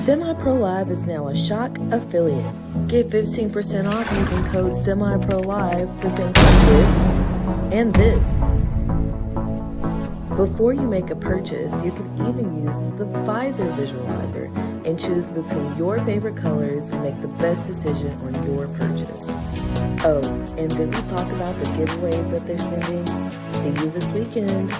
Semi-Pro Live is now a Shock affiliate. Get 15% off using code SEMIPROLIVE for things like this and this. Before you make a purchase, you can even use the visor visualizer and choose between your favorite colors and make the best decision on your purchase. Oh, and did we talk about the giveaways that they're sending? See you this weekend.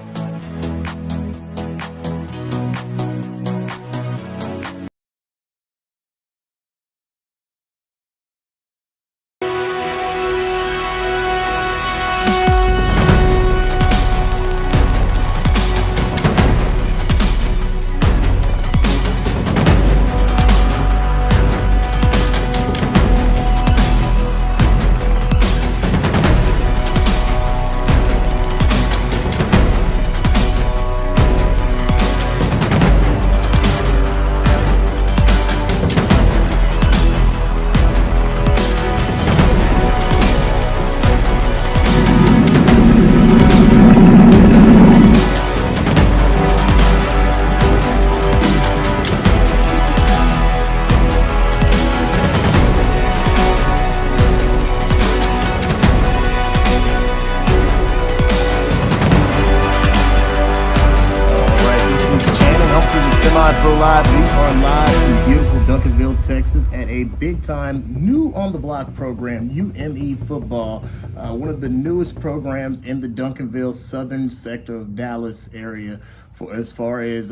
Semi-Pro Live. We are live in beautiful Duncanville, Texas at a big-time, new-on-the-block program, UME football, one of the newest programs in the Duncanville southern sector of Dallas area for as far as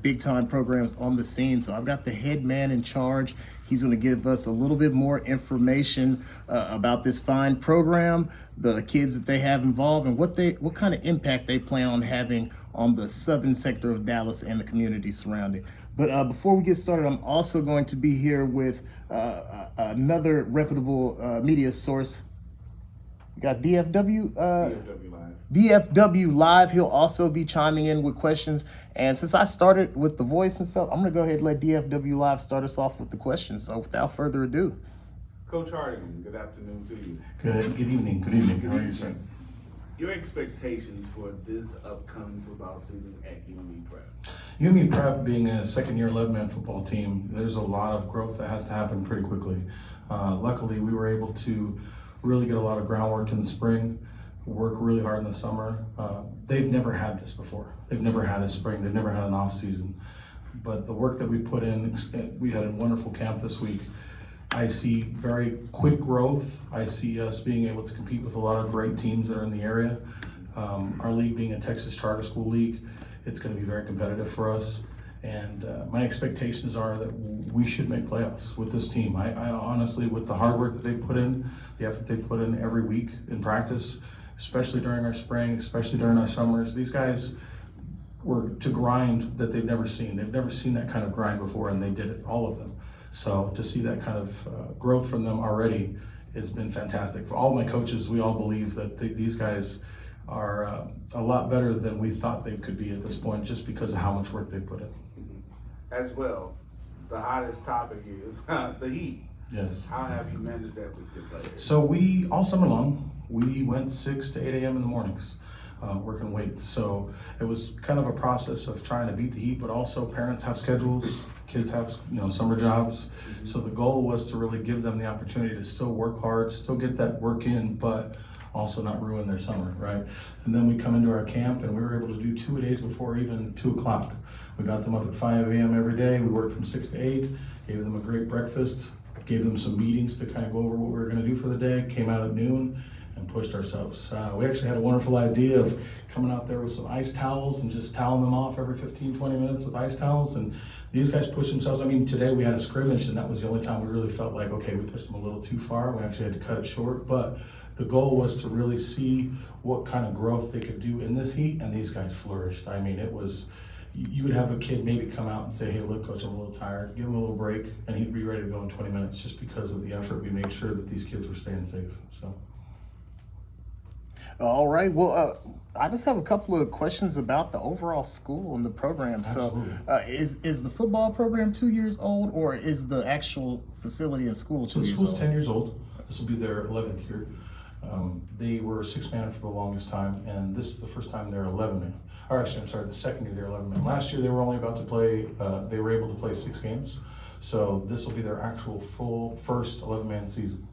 big-time programs on the scene. So I've got the head man in charge. He's going to give us a little bit more information about this fine program, the kids that they have involved, and what kind of impact they plan on having on the southern sector of Dallas and the community surrounding. But before we get started, I'm also going to be here with another reputable media source. We got DFW Live. DFW Live. He'll also be chiming in with questions. And since I started with the voice and stuff, I'm going to go ahead and let DFW Live start us off with the questions. So without further ado. Coach Hardigan, good afternoon to you. Good evening. Good evening. How are you, sir? Your expectations for this upcoming football season at UME Prep? UME Prep being a second-year 11-man football team, there's a lot of growth that has to happen pretty quickly. Luckily, we were able to really get a lot of groundwork in the spring, work really hard in the summer. They've never had this before. They've never had a spring. They've never had an off season. But the work that we put in, we had a wonderful camp this week. I see very quick growth. I see us being able to compete with a lot of great teams that are in the area. Our league being a Texas charter school league, it's going to be very competitive for us. And my expectations are that we should make playoffs with this team. I honestly, with the hard work that they put in, the effort they put in every week in practice, especially during our spring, especially during our summers, these guys were to grind that they've never seen. They've never seen that kind of grind before, and they did it, all of them. So to see that kind of growth from them already has been fantastic. For all my coaches, we all believe that these guys are a lot better than we thought they could be at this point, just because of how much work they put in. As well, the hottest topic is the heat. Yes. How have you managed that with your players? So all summer long, we went 6 to 8 a.m. in the mornings. Working weights. So it was kind of a process of trying to beat the heat, but also parents have schedules, kids have summer jobs. So the goal was to really give them the opportunity to still work hard, still get that work in, but also not ruin their summer, right? And then we come into our camp and we were able to do 2 days before even 2 o'clock. We got them up at 5 a.m. every day. We worked from 6 to 8, gave them a great breakfast, gave them some meetings to kind of go over what we were going to do for the day, came out at noon, and pushed ourselves. We actually had a wonderful idea of coming out there with some ice towels and just toweling them off every 15, 20 minutes with ice towels. And these guys pushed themselves. I mean, today we had a scrimmage, and that was the only time we really felt like, okay, we pushed them a little too far. We actually had to cut it short. But the goal was to really see what kind of growth they could do in this heat, and these guys flourished. I mean, it was, you would have a kid maybe come out and say, hey, look, coach, I'm a little tired. Give him a little break, and he'd be ready to go in 20 minutes just because of the effort. We made sure that these kids were staying safe. So. All right. Well, I just have a couple of questions about the overall school and the program. Absolutely. So is the football program 2 years old, or is the actual facility and school 2 years old? The school's 10 years old. This will be their 11th year. They were 6-man for the longest time, and this is the first time they're 11-man. or actually, I'm sorry, the second year they're 11 men. Last year they were only about to play, they were able to play 6 games. So this will be their actual full first 11-man season.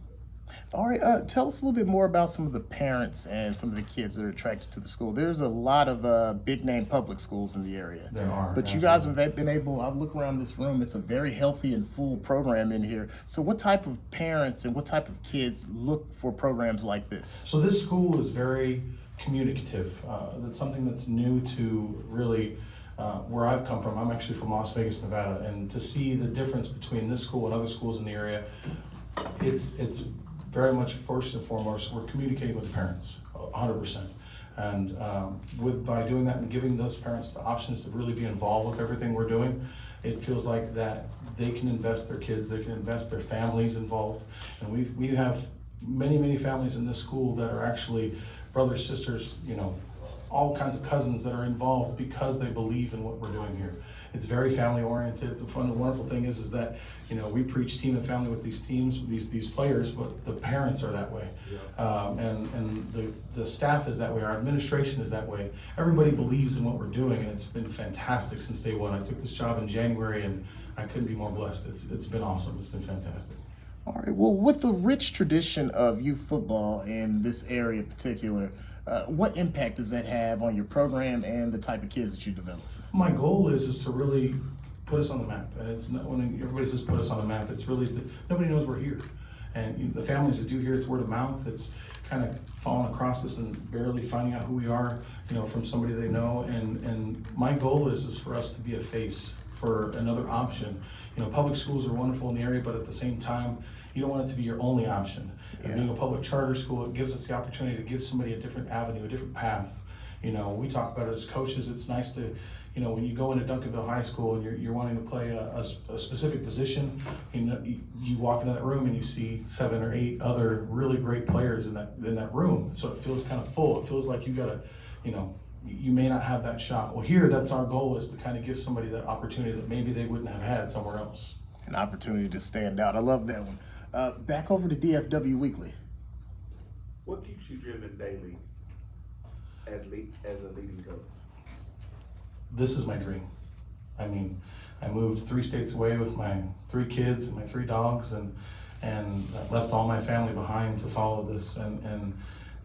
All right, tell us a little bit more about some of the parents and some of the kids that are attracted to the school. There's a lot of big-name public schools in the area. There are. But you guys have been able, I look around this room, it's a very healthy and full program in here. So what type of parents and what type of kids look for programs like this? So this school is very communicative. That's something that's new to really where I've come from. I'm actually from Las Vegas, Nevada, and to see the difference between this school and other schools in the area, it's very much first and foremost, we're communicating with the parents, 100%. And by doing that and giving those parents the options to really be involved with everything we're doing, it feels like that they can invest their kids, they can invest their families involved. And we have many families in this school that are actually brothers, sisters, all kinds of cousins that are involved because they believe in what we're doing here. It's very family oriented. The wonderful thing is that we preach team and family with these teams, with these players, but the parents are that way, and the staff is that way. Our administration is that way. Everybody believes in what we're doing, and it's been fantastic since day one. I took this job in January, and I couldn't be more blessed. It's been awesome. It's been fantastic. All right, well, with the rich tradition of youth football in this area in particular, what impact does that have on your program and the type of kids that you develop? My goal is to really put us on the map, and it's not when everybody says put us on the map. It's really nobody knows we're here, and the families that do here, it's word of mouth. It's kind of falling across us and barely finding out who we are, from somebody they know. And my goal is for us to be a face for another option. Public schools are wonderful in the area, but at the same time, you don't want it to be your only option. And being a public charter school, it gives us the opportunity to give somebody a different avenue, a different path. We talk about it as coaches. It's nice to, when you go into Duncanville High School and you're wanting to play a specific position, you walk into that room and you see 7 or 8 other really great players in that room. So it feels kind of full. It feels like you gotta, you may not have that shot. Well, here, that's our goal, is to kind of give somebody that opportunity that maybe they wouldn't have had somewhere else. An opportunity to stand out. I love that one. Back over to DFW Weekly. What keeps you driven daily as a leading coach? This is my dream. I mean, I moved 3 states away with my 3 kids and my 3 dogs, and left all my family behind to follow this. And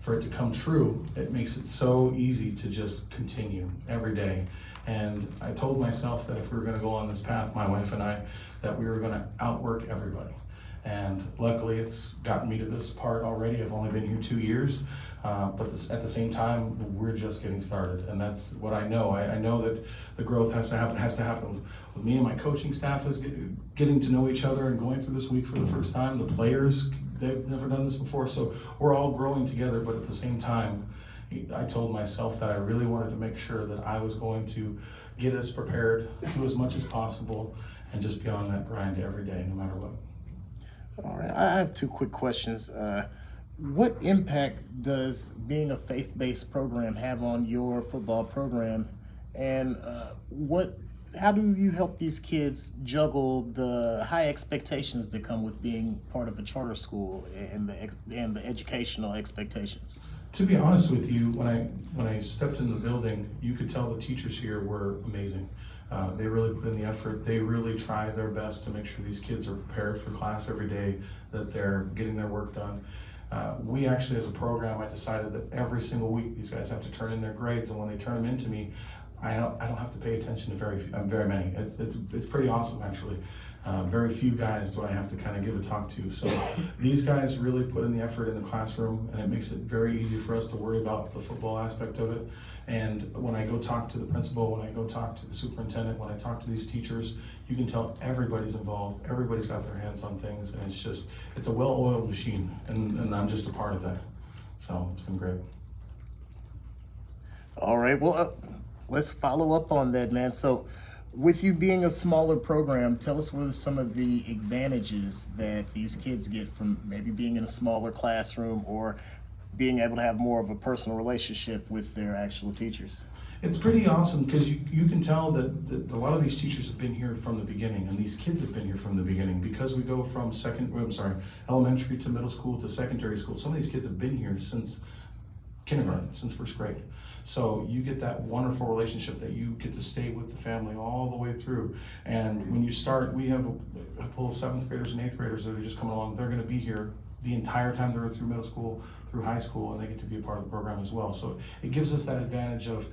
for it to come true, it makes it so easy to just continue every day. And I told myself that if we were going to go on this path, my wife and I, that we were going to outwork everybody. And luckily it's gotten me to this part already. I've only been here 2 years, but at the same time, we're just getting started. And that's what I know. I know that the growth has to happen with me and my coaching staff, is getting to know each other and going through this week for the first time. The players, they've never done this before, so we're all growing together. But at the same time, I told myself that I really wanted to make sure that I was going to get us prepared, do as much as possible, and just be on that grind every day, no matter what. All right, I have 2 quick questions. What impact does being a faith-based program have on your football program? And how do you help these kids juggle the high expectations that come with being part of a charter school and the educational expectations? To be honest with you, when I stepped in the building, you could tell the teachers here were amazing. They really put in the effort. They really try their best to make sure these kids are prepared for class every day, that they're getting their work done. We actually, as a program, I decided that every single week these guys have to turn in their grades, and when they turn them in to me, I don't have to pay attention to very many. It's pretty awesome, actually. Very few guys do I have to kind of give a talk to. So these guys really put in the effort in the classroom, and it makes it very easy for us to worry about the football aspect of it. And when I go talk to the principal, when I go talk to the superintendent, when I talk to these teachers, you can tell everybody's involved, everybody's got their hands on things, and it's a well-oiled machine, and I'm just a part of that. So it's been great. All right, well, let's follow up on that, man. So with you being a smaller program, tell us what are some of the advantages that these kids get from maybe being in a smaller classroom or being able to have more of a personal relationship with their actual teachers. It's pretty awesome because you can tell that a lot of these teachers have been here from the beginning, and these kids have been here from the beginning, because we go from elementary to middle school to secondary school. Some of these kids have been here since kindergarten, since first grade. So you get that wonderful relationship that you get to stay with the family all the way through. And when you start, we have a pool of 7th graders and 8th graders that are just coming along. They're going to be here the entire time they're through middle school, through high school, and they get to be a part of the program as well. So it gives us that advantage of,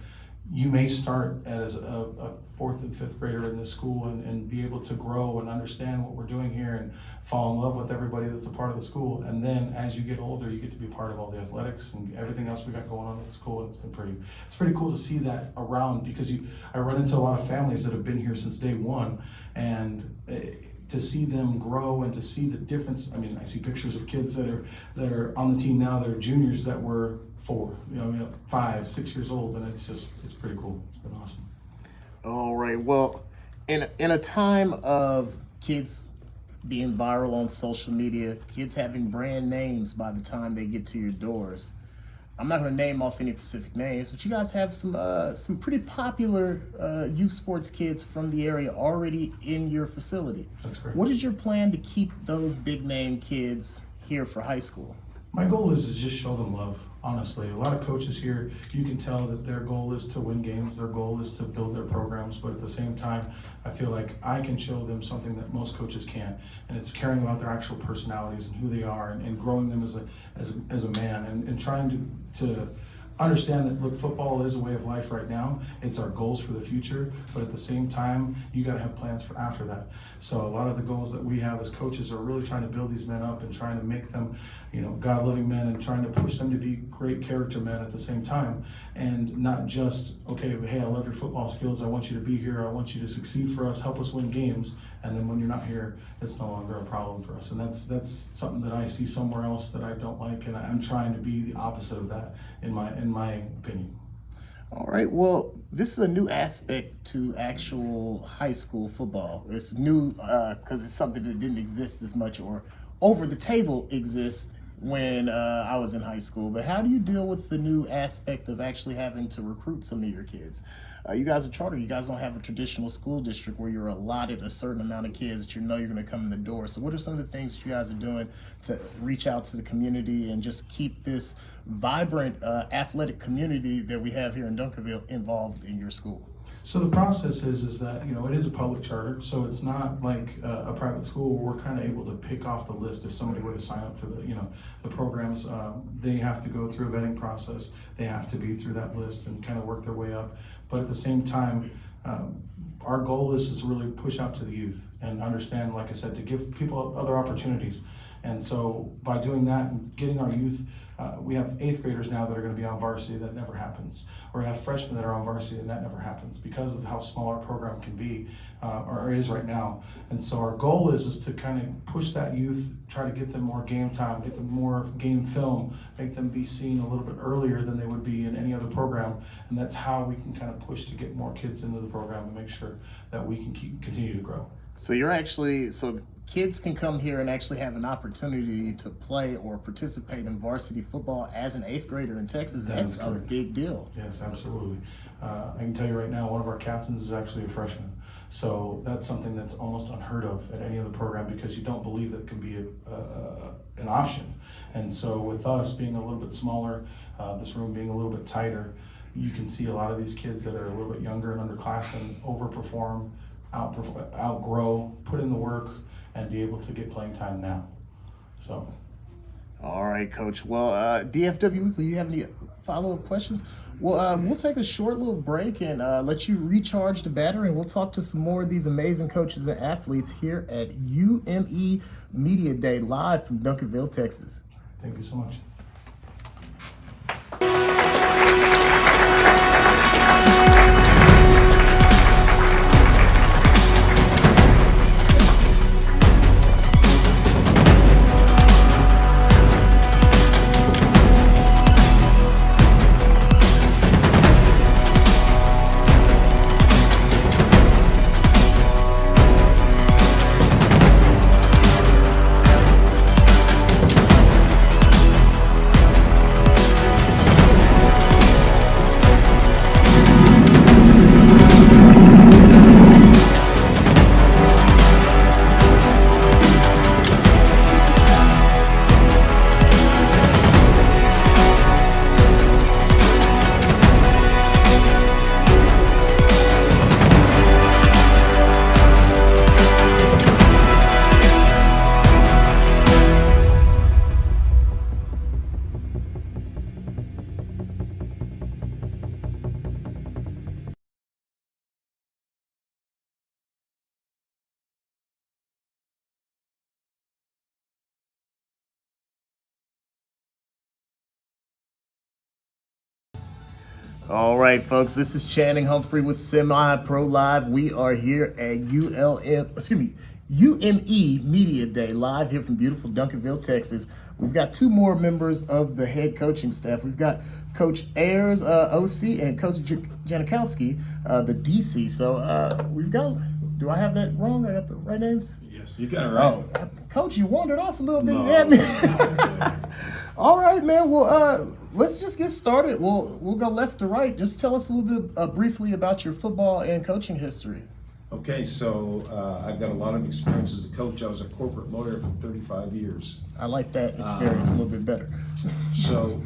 you may start as a 4th and 5th grader in this school and be able to grow and understand what we're doing here and fall in love with everybody that's a part of the school. And then as you get older, you get to be part of all the athletics and everything else we got going on at the school. It's pretty cool to see that around, because I run into a lot of families that have been here since day one, and to see them grow and to see the difference. I mean, I see pictures of kids that are on the team now that are juniors that were 5, 6 years old, and it's pretty cool. It's been awesome. All right. Well, in a time of kids being viral on social media, kids having brand names by the time they get to your doors, I'm not going to name off any specific names, but you guys have some pretty popular youth sports kids from the area already in your facility. That's correct. What is your plan to keep those big name kids here for high school? My goal is to just show them love, honestly. A lot of coaches here, you can tell that their goal is to win games, their goal is to build their programs, but at the same time, I feel like I can show them something that most coaches can't, and it's caring about their actual personalities and who they are, and growing them as a man, and trying to understand that, look, football is a way of life right now. It's our goals for the future, but at the same time, you got to have plans for after that. So a lot of the goals that we have as coaches are really trying to build these men up and trying to make them, God-loving men, and trying to push them to be great character men at the same time, and not just, okay, hey, I love your football skills, I want you to be here, I want you to succeed for us, help us win games, and then when you're not here, it's no longer a problem for us. And that's something that I see somewhere else that I don't like, and I'm trying to be the opposite of that in my opinion. All right, well, this is a new aspect to actual high school football. It's new because it's something that didn't exist as much, or over the table exists when I was in high school. But how do you deal with the new aspect of actually having to recruit some of your kids? You guys are chartered. You guys don't have a traditional school district where you're allotted a certain amount of kids that you're going to come in the door. So what are some of the things that you guys are doing to reach out to the community and just keep this vibrant athletic community that we have here in Duncanville involved in your school? So the process is that, it is a public charter, so it's not like a private school where we're kind of able to pick off the list. If somebody were to sign up for the programs, they have to go through a vetting process. They have to be through that list and kind of work their way up. But at the same time, our goal is to really push out to the youth and understand, like I said, to give people other opportunities. And so by doing that and getting our youth, we have 8th graders now that are going to be on varsity. That never happens. Or we have freshmen that are on varsity, and that never happens because of how small our program can be, or is right now. And so our goal is to kind of push that youth, try to get them more game time, get them more game film, make them be seen a little bit earlier than they would be in any other program. And that's how we can kind of push to get more kids into the program and make sure that we can continue to grow. So kids can come here and actually have an opportunity to play or participate in varsity football as an 8th grader in Texas. That's a big deal. Yes, absolutely. I can tell you right now, one of our captains is actually a freshman. So that's something that's almost unheard of at any other program, because you don't believe that can be an option. And so with us being a little bit smaller, this room being a little bit tighter, you can see a lot of these kids that are a little bit younger and underclassmen overperform, outgrow, put in the work, and be able to get playing time now. So. All right, Coach. Well, DFW Weekly, you have any follow-up questions? Well, we'll take a short little break and let you recharge the battery, and we'll talk to some more of these amazing coaches and athletes here at UME Media Day, live from Duncanville, Texas. Thank you so much. All right, folks, this is Channing Humphrey with Semi-Pro Live. We are here at UME Media Day, live here from beautiful Duncanville, Texas. We've got two more members of the head coaching staff. We've got Coach Ayers, OC, and Coach Janikowski, the DC. So we've got, do I have that wrong? I got the right names? Yes, you got it right. Oh, Coach, you wandered off a little bit. No. Yeah. All right, man. Well, let's just get started. We'll go left to right. Just tell us a little bit briefly about your football and coaching history. Okay, so I've got a lot of experience as a coach. I was a corporate lawyer for 35 years. I like that experience a little bit better. So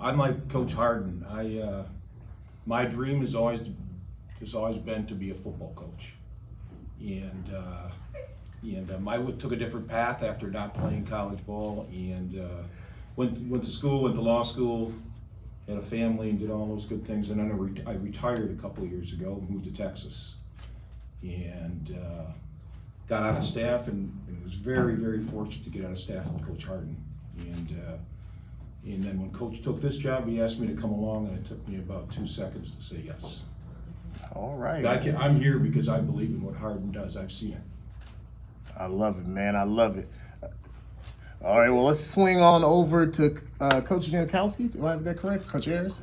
unlike Coach Harden, my dream has always been to be a football coach, and I took a different path after not playing college ball, and went to school, went to law school, had a family, and did all those good things. And then I retired a couple of years ago, moved to Texas, and got on a staff, and was very, very fortunate to get on a staff with Coach Harden. And then when Coach took this job, he asked me to come along, and it took me about 2 seconds to say yes. All right. I'm here because I believe in what Harden does. I've seen it. I love it, man. I love it. All right, well, let's swing on over to Coach Janikowski. Do I have that correct? Coach Ayers?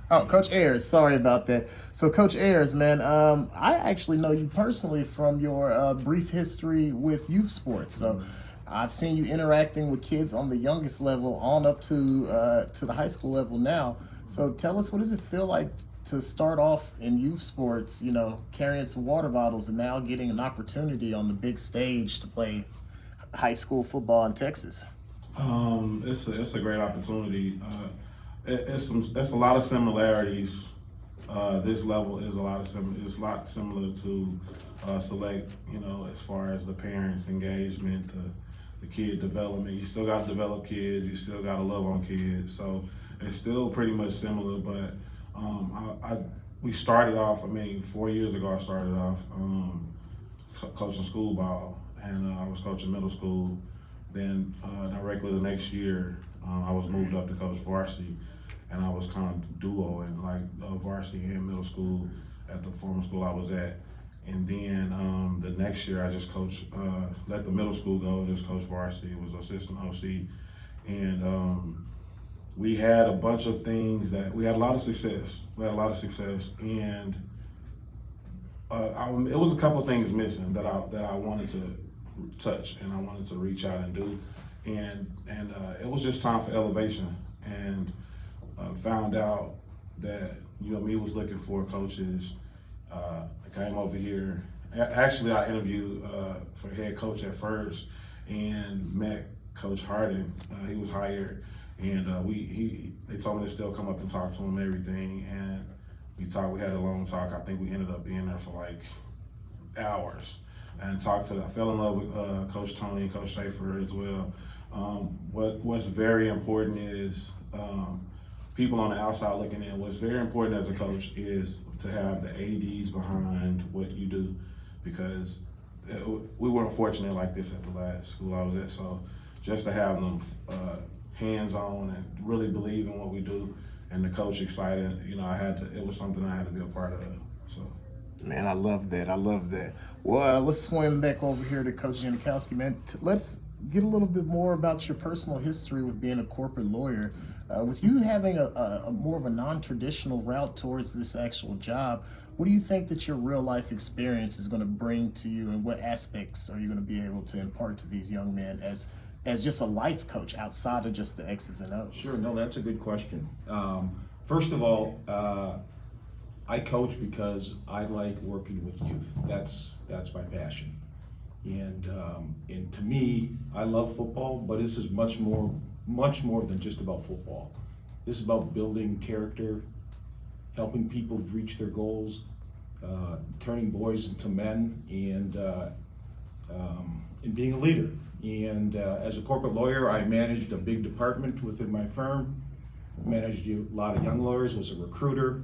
Coach Ayers. Sorry about that. So, Coach Ayers, man, I actually know you personally from your brief history with youth sports. So, I've seen you interacting with kids on the youngest level on up to the high school level now. So, tell us, what does it feel like to start off in youth sports, you know, carrying some water bottles and now getting an opportunity on the big stage to play high school football in Texas? It's a great opportunity. It's a lot of similarities. This level is it's a lot similar to select. You know, as far as the parents' engagement, the kid development. You still got to develop kids. You still got to love on kids. So it's still pretty much similar. But we started off. 4 years ago I started off coaching school ball. And I was coaching middle school. Then directly the next year, I was moved up to coach varsity, and I was kind of duo in varsity and middle school at the former school I was at. And then the next year, I just coached, let the middle school go, just coached varsity. It was assistant OC, and we had a bunch of things we had a lot of success. And it was a couple of things missing that I wanted to touch, and I wanted to reach out and do, and it was just time for elevation, and found out that UME was looking for coaches. I came over here. Actually, I interviewed for head coach at first, and met Coach Harden. He was hired, and they told me to still come up and talk to him and everything, and we talked. We had a long talk. I think we ended up being there for hours. And I fell in love with Coach Tony and Coach Schaefer as well. What's very important is people on the outside looking in. What's very important as a coach is to have the ADs behind what you do, because we weren't fortunate like this at the last school I was at. So just to have them hands-on and really believe in what we do, and the coach excited, it was something I had to be a part of. So. Man, I love that. Well, let's swing back over here to Coach Janikowski, man. Let's get a little bit more about your personal history with being a corporate lawyer. With you having a more of a non-traditional route towards this actual job, what do you think that your real life experience is going to bring to you, and what aspects are you going to be able to impart to these young men as just a life coach outside of just the X's and O's? Sure, no, that's a good question. First of all, I coach because I like working with youth. That's my passion, and to me, I love football, but this is much more than just about football. This is about building character, helping people reach their goals, turning boys into men, and being a leader. And as a corporate lawyer, I managed a big department within my firm, managed a lot of young lawyers, was a recruiter.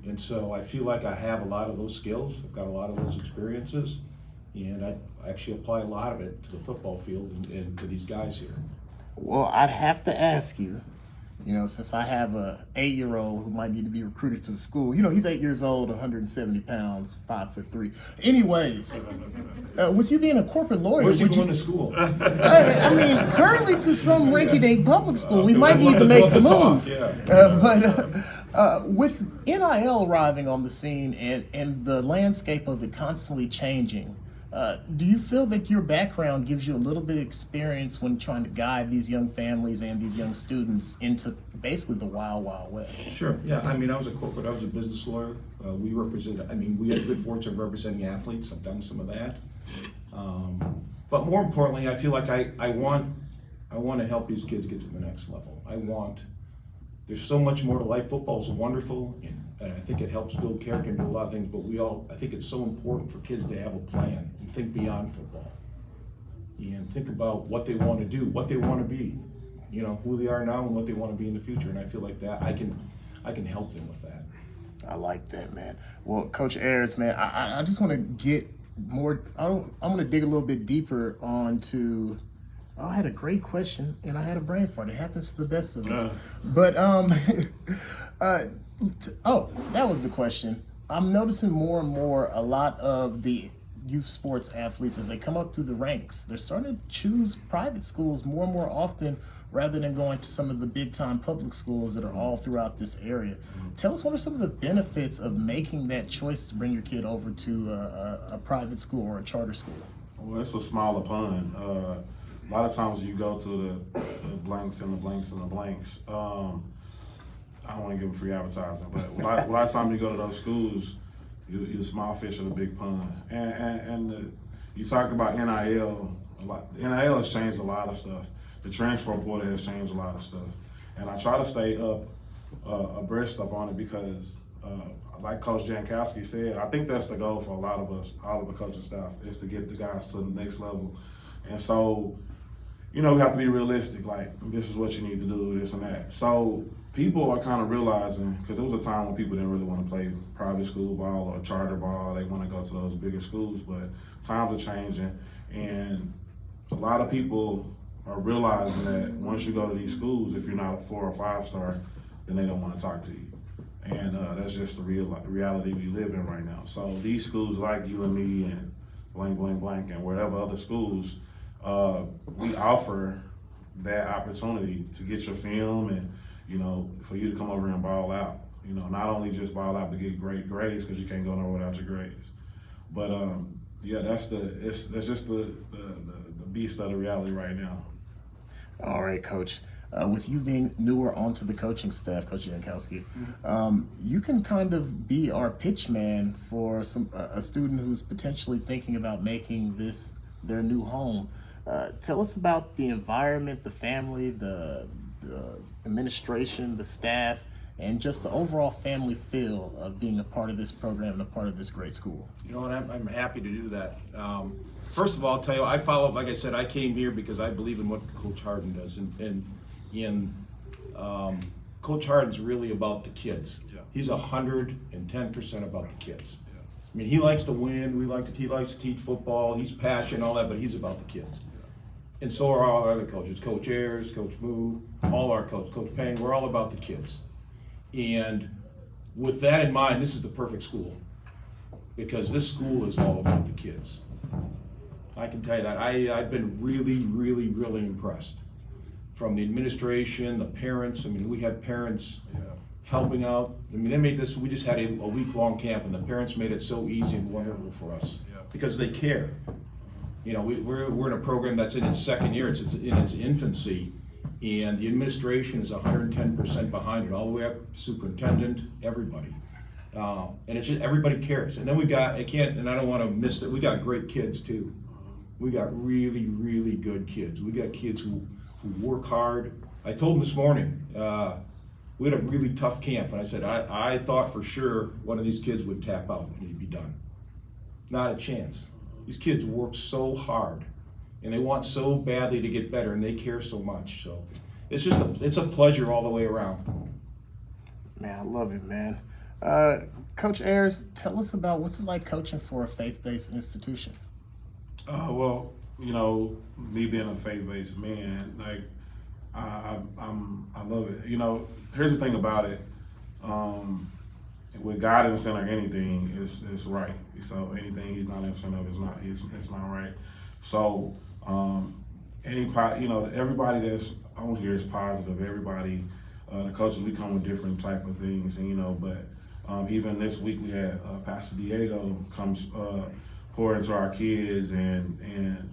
And so I feel like I have a lot of those skills. I've got a lot of those experiences, and I actually apply a lot of it to the football field and to these guys here. Well, I'd have to ask you, You know, since I have a 8-year-old who might need to be recruited to the school. You know, he's 8 years old, 170 pounds, 5'3". Anyways, with you being a corporate lawyer, Where's he would going to school? I mean, currently to some rinky-dink public school, we might need to make the move. With NIL arriving on the scene and the landscape of it constantly changing, do you feel that your background gives you a little bit of experience when trying to guide these young families and these young students into basically the wild, wild west? Sure, yeah, I mean, I was a business lawyer. We had good fortune of representing athletes. I've done some of that. But more importantly, I feel like I want to help these kids get to the next level. There's so much more to life. Football is wonderful, and I think it helps build character and do a lot of things, but I think it's so important for kids to have a plan and think beyond football. And think about what they want to do, what they want to be, you know, who they are now and what they want to be in the future. And I feel like that I can help them with that. I like that, man. Well, Coach Ayers, man, I just want to get more, I'm going to dig a little bit deeper onto, I had a great question and I had a brain fart. It happens to the best of us. But, that was the question. I'm noticing more and more a lot of the youth sports athletes, as they come up through the ranks, they're starting to choose private schools more and more often rather than going to some of the big time public schools that are all throughout this area. Tell us, what are some of the benefits of making that choice to bring your kid over to a private school or a charter school? Well, it's a smaller pond. A lot of times you go to the blanks and the blanks and the blanks. I don't want to give them free advertising, but a lot of times you go to those schools, you're a small fish in a big pond. And you talk about NIL a lot. NIL has changed a lot of stuff. The transfer portal has changed a lot of stuff. And I try to stay abreast up on it because, like Coach Jankowski said, I think that's the goal for a lot of us, all of the coaching staff, is to get the guys to the next level. And so, you know, we have to be realistic, like, this is what you need to do, this and that. So people are kind of realizing, because there was a time when people didn't really want to play private school ball or charter ball, they want to go to those bigger schools, but times are changing, and a lot of people are realizing that once you go to these schools, if you're not a 4 or 5 star, then they don't want to talk to you. And that's just the reality we live in right now. So these schools like UME and blank, blank, blank, and whatever other schools, we offer that opportunity to get your film and, you know, for you to come over and ball out. You know, not only just ball out, but get great grades, because you can't go nowhere without your grades. But yeah, that's just the beast of the reality right now. All right, Coach. With you being newer onto the coaching staff, Coach Jankowski, you can kind of be our pitch man for a student who's potentially thinking about making this their new home. Tell us about the environment, the family, the administration, the staff, and just the overall family feel of being a part of this program and a part of this great school. You know what, I'm happy to do that. First of all, I'll tell you, I follow, like I said, I came here because I believe in what Coach Harden does. And Coach Harden's really about the kids. Yeah. He's 110% about the kids. Yeah. I mean, he likes to win, he likes to teach football, he's passionate, all that, but he's about the kids. Yeah. And so are all our other coaches, Coach Ayers, Coach Moo, all our coaches, Coach Payne, we're all about the kids. And with that in mind, this is the perfect school, because this school is all about the kids. I can tell you that. I've been really, really, really impressed. From the administration, the parents. I mean, we had parents helping out. I mean, they made this, we just had a week-long camp, and the parents made it so easy and wonderful for us because they care. You know, we're in a program that's in its second year, it's in its infancy, and the administration is 110% behind it, all the way up, superintendent, everybody. And it's just, everybody cares. And then we got, I don't want to miss it, we got great kids too. We got really, really good kids. We got kids who work hard. I told them this morning, we had a really tough camp, and I said, I thought for sure one of these kids would tap out and he'd be done. Not a chance. These kids work so hard, and they want so badly to get better, and they care so much. So it's just it's a pleasure all the way around. Man, I love it, man. Coach Ayers, tell us about what's it like coaching for a faith-based institution? Well, you know, me being a faith-based man, like, I love it. You know, here's the thing about it. With God in the center, anything is right. So anything He's not in the center of it's not right. So everybody that's on here is positive. Everybody, the coaches, we come with different type of things, and but even this week we had Pastor Diego comes pour into our kids and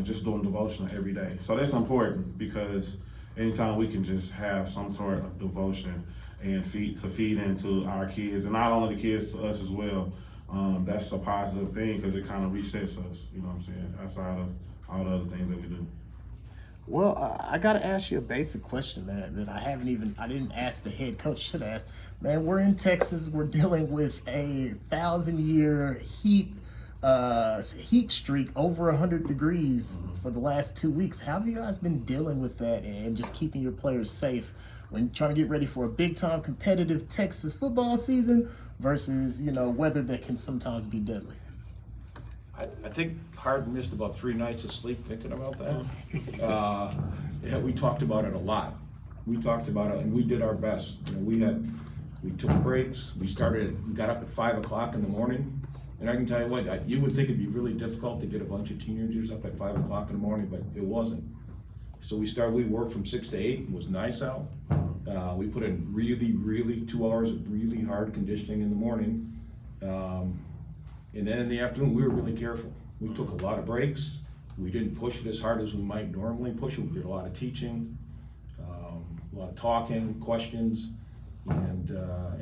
just doing devotional every day. So that's important because anytime we can just have some sort of devotion and feed into our kids, and not only the kids, to us as well, that's a positive thing because it kind of resets us, you know what I'm saying, outside of all the other things that we do. Well, I got to ask you a basic question, man, that I didn't ask the head coach. Should have asked. Man, we're in Texas. We're dealing with a 1,000-year heat streak over 100 degrees for the last 2 weeks. How have you guys been dealing with that and just keeping your players safe when trying to get ready for a big-time competitive Texas football season versus, weather that can sometimes be deadly? I think Harden missed about 3 nights of sleep thinking about that. Yeah, we talked about it a lot. We talked about it, and we did our best. We took breaks. We got up at 5 o'clock in the morning. And I can tell you what, you would think it'd be really difficult to get a bunch of teenagers up at 5 o'clock in the morning, but it wasn't. So we worked from 6 to 8. It was nice out. We put in really 2 hours of really hard conditioning in the morning. And then in the afternoon, we were really careful. We took a lot of breaks. We didn't push it as hard as we might normally push it. We did a lot of teaching, a lot of talking, questions, and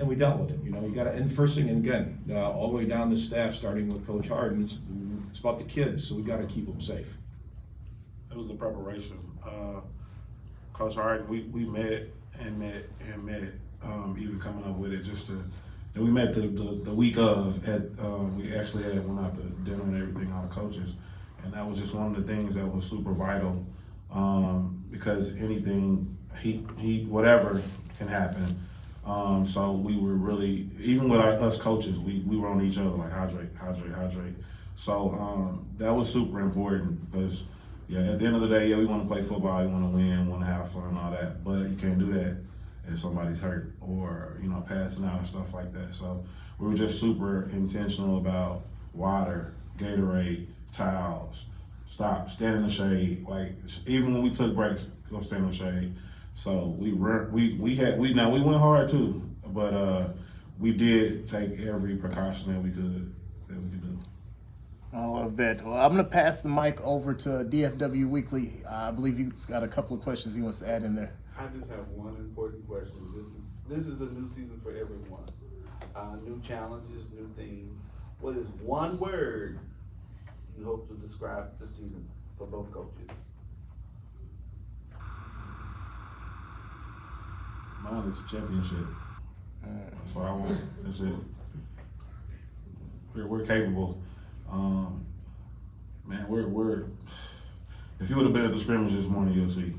we dealt with it. You got to. And the first thing, and again, all the way down the staff, starting with Coach Harden, it's about the kids. So we got to keep them safe. It was the preparation. Coach Harden, we met, even coming up with it and we met the week of we actually went out to dinner and everything, all the coaches, and that was just one of the things that was super vital because anything, heat, whatever can happen. So we were really, even with us coaches, we were on each other like hydrate. So that was super important because at the end of the day, we want to play football, we want to win, want to have fun, all that, but you can't do that if somebody's hurt or passing out and stuff like that. So we were just super intentional about water, Gatorade, towels, stand in the shade. Like even when we took breaks, go stand in the shade. So we went hard too, but we did take every precaution that we could do. I love that. Well, I'm going to pass the mic over to DFW Weekly. I believe he's got a couple of questions he wants to add in there. I just have one important question. This is a new season for everyone. New challenges, new things. What is one word you hope to describe the season for both coaches? Mine is championship. That's what I want. That's it. We're capable. Man, we're. If you would have been at the scrimmage this morning, you'll see.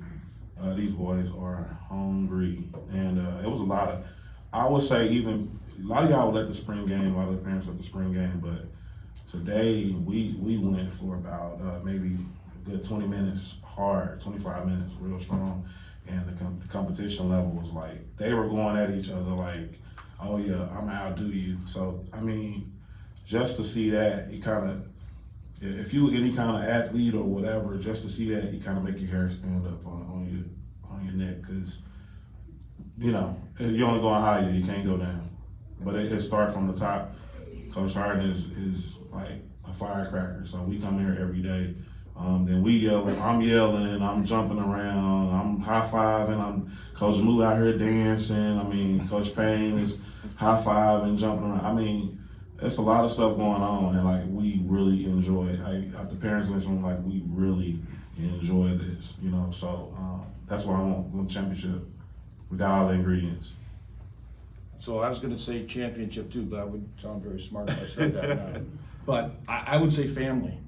These boys are hungry, and it was a lot of. I would say even a lot of y'all were at the spring game, a lot of the parents at the spring game, but today we went for about maybe a good 20 minutes hard, 25 minutes real strong, and the competition level was like they were going at each other like, oh yeah, I'm gonna outdo you. So I mean, just to see that, you kind of. If you any kind of athlete or whatever, just to see that, you kind of make your hair stand up on your neck because, you're only going higher, you can't go down. But it starts from the top. Coach Harden is like a firecracker, so we come here every day. Then we yelling, I'm yelling, I'm jumping around, I'm high-fiving, Coach Lou out here dancing, Coach Payne is high-fiving, jumping around. It's a lot of stuff going on, and we really enjoy it. The parents in this room, we really enjoy this, So that's why I want the championship. We got all the ingredients. So I was going to say championship too, but I would sound very smart if I said that now. But I would say family.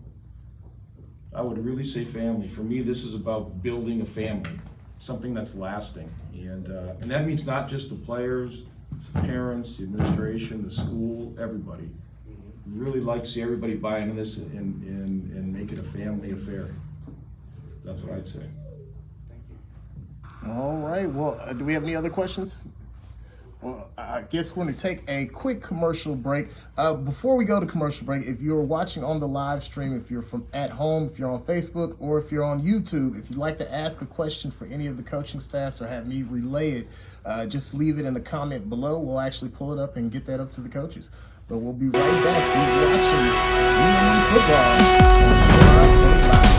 I would really say family. For me, this is about building a family, something that's lasting, and that means not just the players. The parents, the administration, the school, everybody. Really like to see everybody buy into this and make it a family affair. That's what I'd say. Thank you. All right. Well, do we have any other questions? Well, I guess we're going to take a quick commercial break. Before we go to commercial break, if you're watching on the live stream, if you're from at home, if you're on Facebook, or if you're on YouTube, if you'd like to ask a question for any of the coaching staffs or have me relay it, just leave it in the comment below. We'll actually pull it up and get that up to the coaches. But we'll be right back. You're watching UME Football on Semi Pro Live.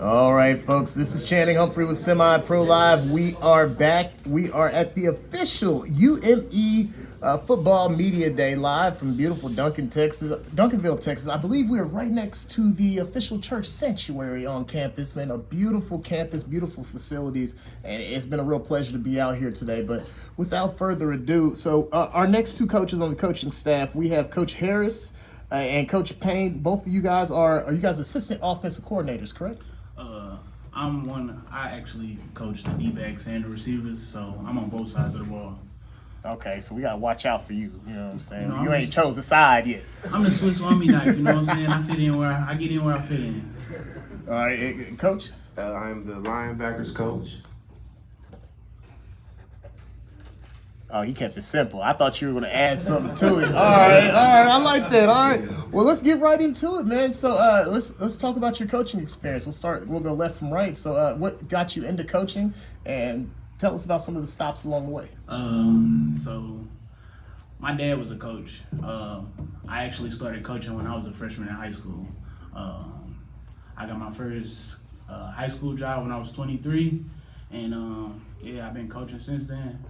All right, folks, this is Channing Humphrey with Semi Pro Live. We are back. We are at the official UME Football Media Day live from beautiful Duncanville, Texas. I believe we are right next to the official church sanctuary on campus, man. A beautiful campus, beautiful facilities, and it's been a real pleasure to be out here today. But without further ado, so our next two coaches on the coaching staff, we have Coach Harris and Coach Payne. Both of you guys are you guys assistant offensive coordinators, correct? I actually coach the D-backs and the receivers, so I'm on both sides of the ball. Okay, so we gotta watch out for you. You know what I'm saying? You know, You ain't chose a side yet. I'm the Swiss Army knife, you know what I'm saying? I fit in where I get in where I fit in. All right, Coach. I'm the linebackers coach. Oh, he kept it simple. I thought you were gonna add something to it. All right, I like that. All right, well, let's get right into it, man. So let's talk about your coaching experience. We'll go left from right. So what got you into coaching, and tell us about some of the stops along the way. So my dad was a coach. I actually started coaching when I was a freshman in high school. I got my first high school job when I was 23, and I've been coaching since then.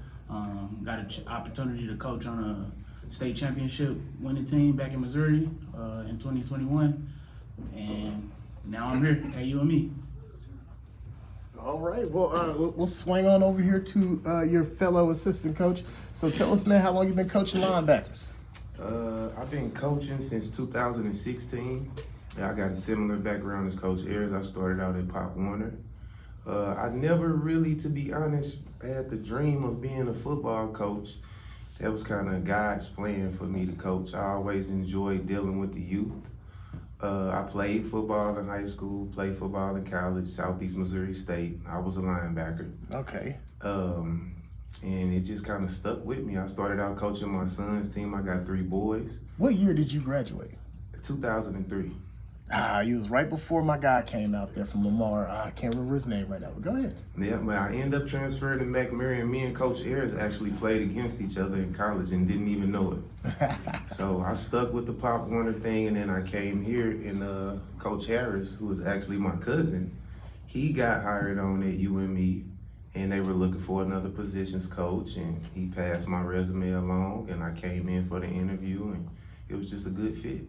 Got an opportunity to coach on a state championship winning team back in Missouri in 2021, and now I'm here at UME. All right, well, we'll swing on over here to your fellow assistant coach. So tell us, man, how long you been coaching linebackers? I've been coaching since 2016. I got a similar background as Coach Ayers. I started out at Pop Warner. I never really, to be honest, had the dream of being a football coach. That was kind of God's plan for me to coach. I always enjoyed dealing with the youth. I played football in high school, played football in college, Southeast Missouri State. I was a linebacker. Okay. And it just kind of stuck with me. I started out coaching my son's team. I got 3 boys. What year did you graduate? 2003. He was right before my guy came out there from Lamar. I can't remember his name right now, but go ahead. Yeah, but I ended up transferring to McMurray, me and Coach Ayers actually played against each other in college and didn't even know it. So I stuck with the Pop Warner thing, and then I came here, and Coach Harris, who was actually my cousin, he got hired on at UME, and they were looking for another positions coach, and he passed my resume along, and I came in for the interview, and it was just a good fit.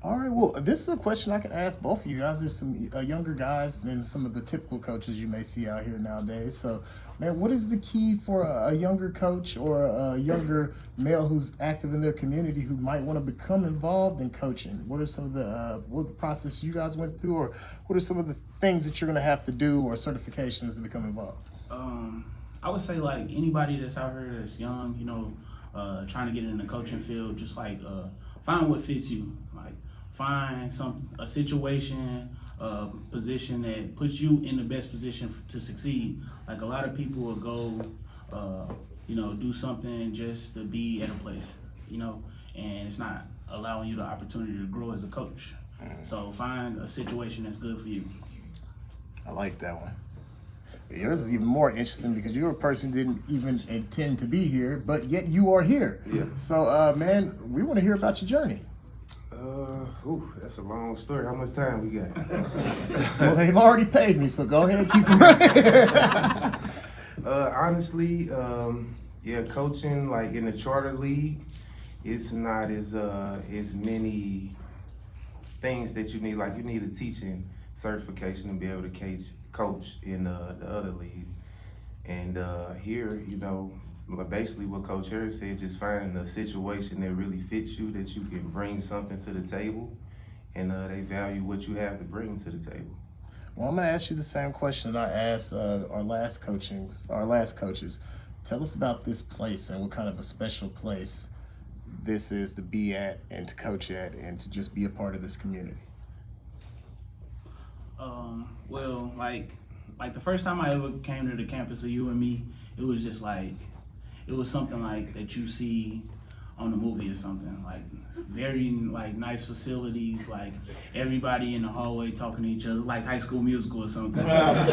All right, well, this is a question I can ask both of you guys. There's some younger guys than some of the typical coaches you may see out here nowadays. So, man, what is the key for a younger coach or a younger male who's active in their community who might want to become involved in coaching? What are some of the process you guys went through, or what are some of the things that you're going to have to do or certifications to become involved? I would say, like, anybody that's out here that's young, you know, trying to get in the coaching field, just like find what fits you. Like, find a situation, position that puts you in the best position to succeed. Like, a lot of people will go do something just to be at a place, and it's not allowing you the opportunity to grow as a coach. So find a situation that's good for you. I like that one. Yours is even more interesting because you're a person who didn't even intend to be here, but yet you are here. Yeah. So, man, we want to hear about your journey. That's a long story. How much time we got? Well, they've already paid me, so go ahead and keep it running. Honestly, coaching like in the charter league, it's not as many things that you need. Like you need a teaching certification to be able to coach in the other league. And here, basically what Coach Harris said, just finding a situation that really fits you, that you can bring something to the table, and they value what you have to bring to the table. Well, I'm going to ask you the same question that I asked our last coaches. Tell us about this place and what kind of a special place this is to be at and to coach at and to just be a part of this community. Well, like the first time I ever came to the campus of UME, it was just it was something like that you see on a movie or something. Like very nice facilities, like everybody in the hallway talking to each other, like High School Musical or something. I'm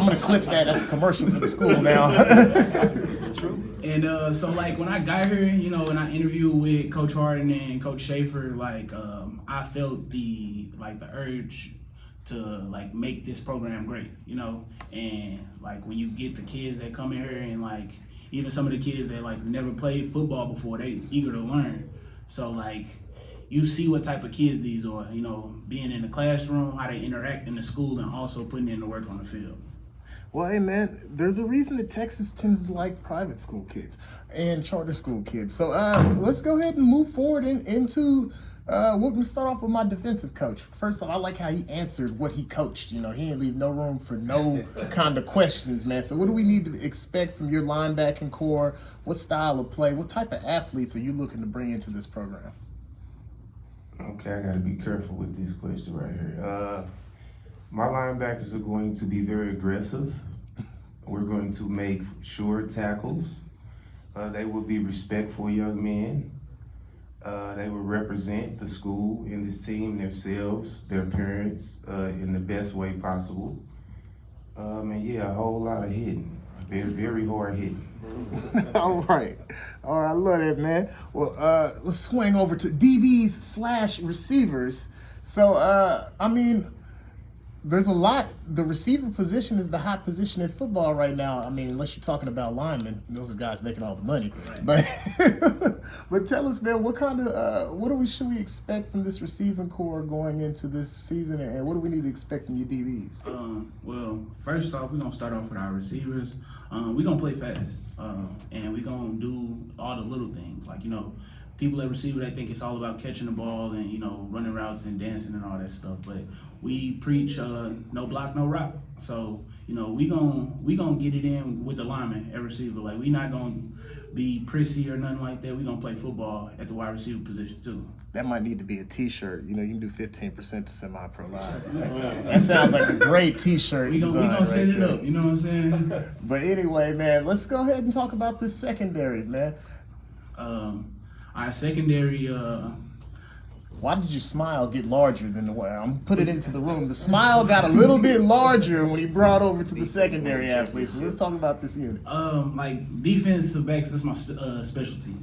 gonna clip that. That's a commercial for the school now. It's the truth. And so when I got here, and I interviewed with Coach Harden and Coach Schaefer, I felt the urge to make this program great, and when you get the kids that come in here and even some of the kids that never played football before, they eager to learn. So you see what type of kids these are, being in the classroom, how they interact in the school, and also putting in the work on the field. Well, hey man, there's a reason that Texas tends to like private school kids and charter school kids. So let's go ahead and move forward into we're going to start off with my defensive coach. First off, I like how he answered what he coached. He didn't leave no room for no kind of questions, man. So what do we need to expect from your linebacking core? What style of play? What type of athletes are you looking to bring into this program? Okay, I got to be careful with this question right here. My linebackers are going to be very aggressive. We're going to make sure tackles. They will be respectful young men. They will represent the school and this team, themselves, their parents, in the best way possible. A whole lot of hitting. Very, very hard hitting. All right, I love that, man. Well, let's swing over to DBs/receivers. So, there's a lot. The receiver position is the hot position in football right now. Unless you're talking about linemen, those are guys making all the money. Right. But tell us, man, what should we expect from this receiving core going into this season, and what do we need to expect from your DBs? Well, first off, we're gonna start off with our receivers. We're gonna play fast, and we're gonna do all the little things, people at receiver, they think it's all about catching the ball and, running routes and dancing and all that stuff. But we preach no block, no route. So, we gonna get it in with the lineman at receiver. We not gonna be prissy or nothing like that. We gonna play football at the wide receiver position too. That might need to be a T-shirt. You can do 15% to Semi-Pro Live. That sounds like a great T-shirt. We gonna set it up. You know what I'm saying? But anyway, man, let's go ahead and talk about this secondary, man. Our secondary, why did your smile get larger than the way? I'm put it into the room. The smile got a little bit larger when he brought over to the secondary athletes. So let's talk about this unit. Defensive backs, that's my specialty,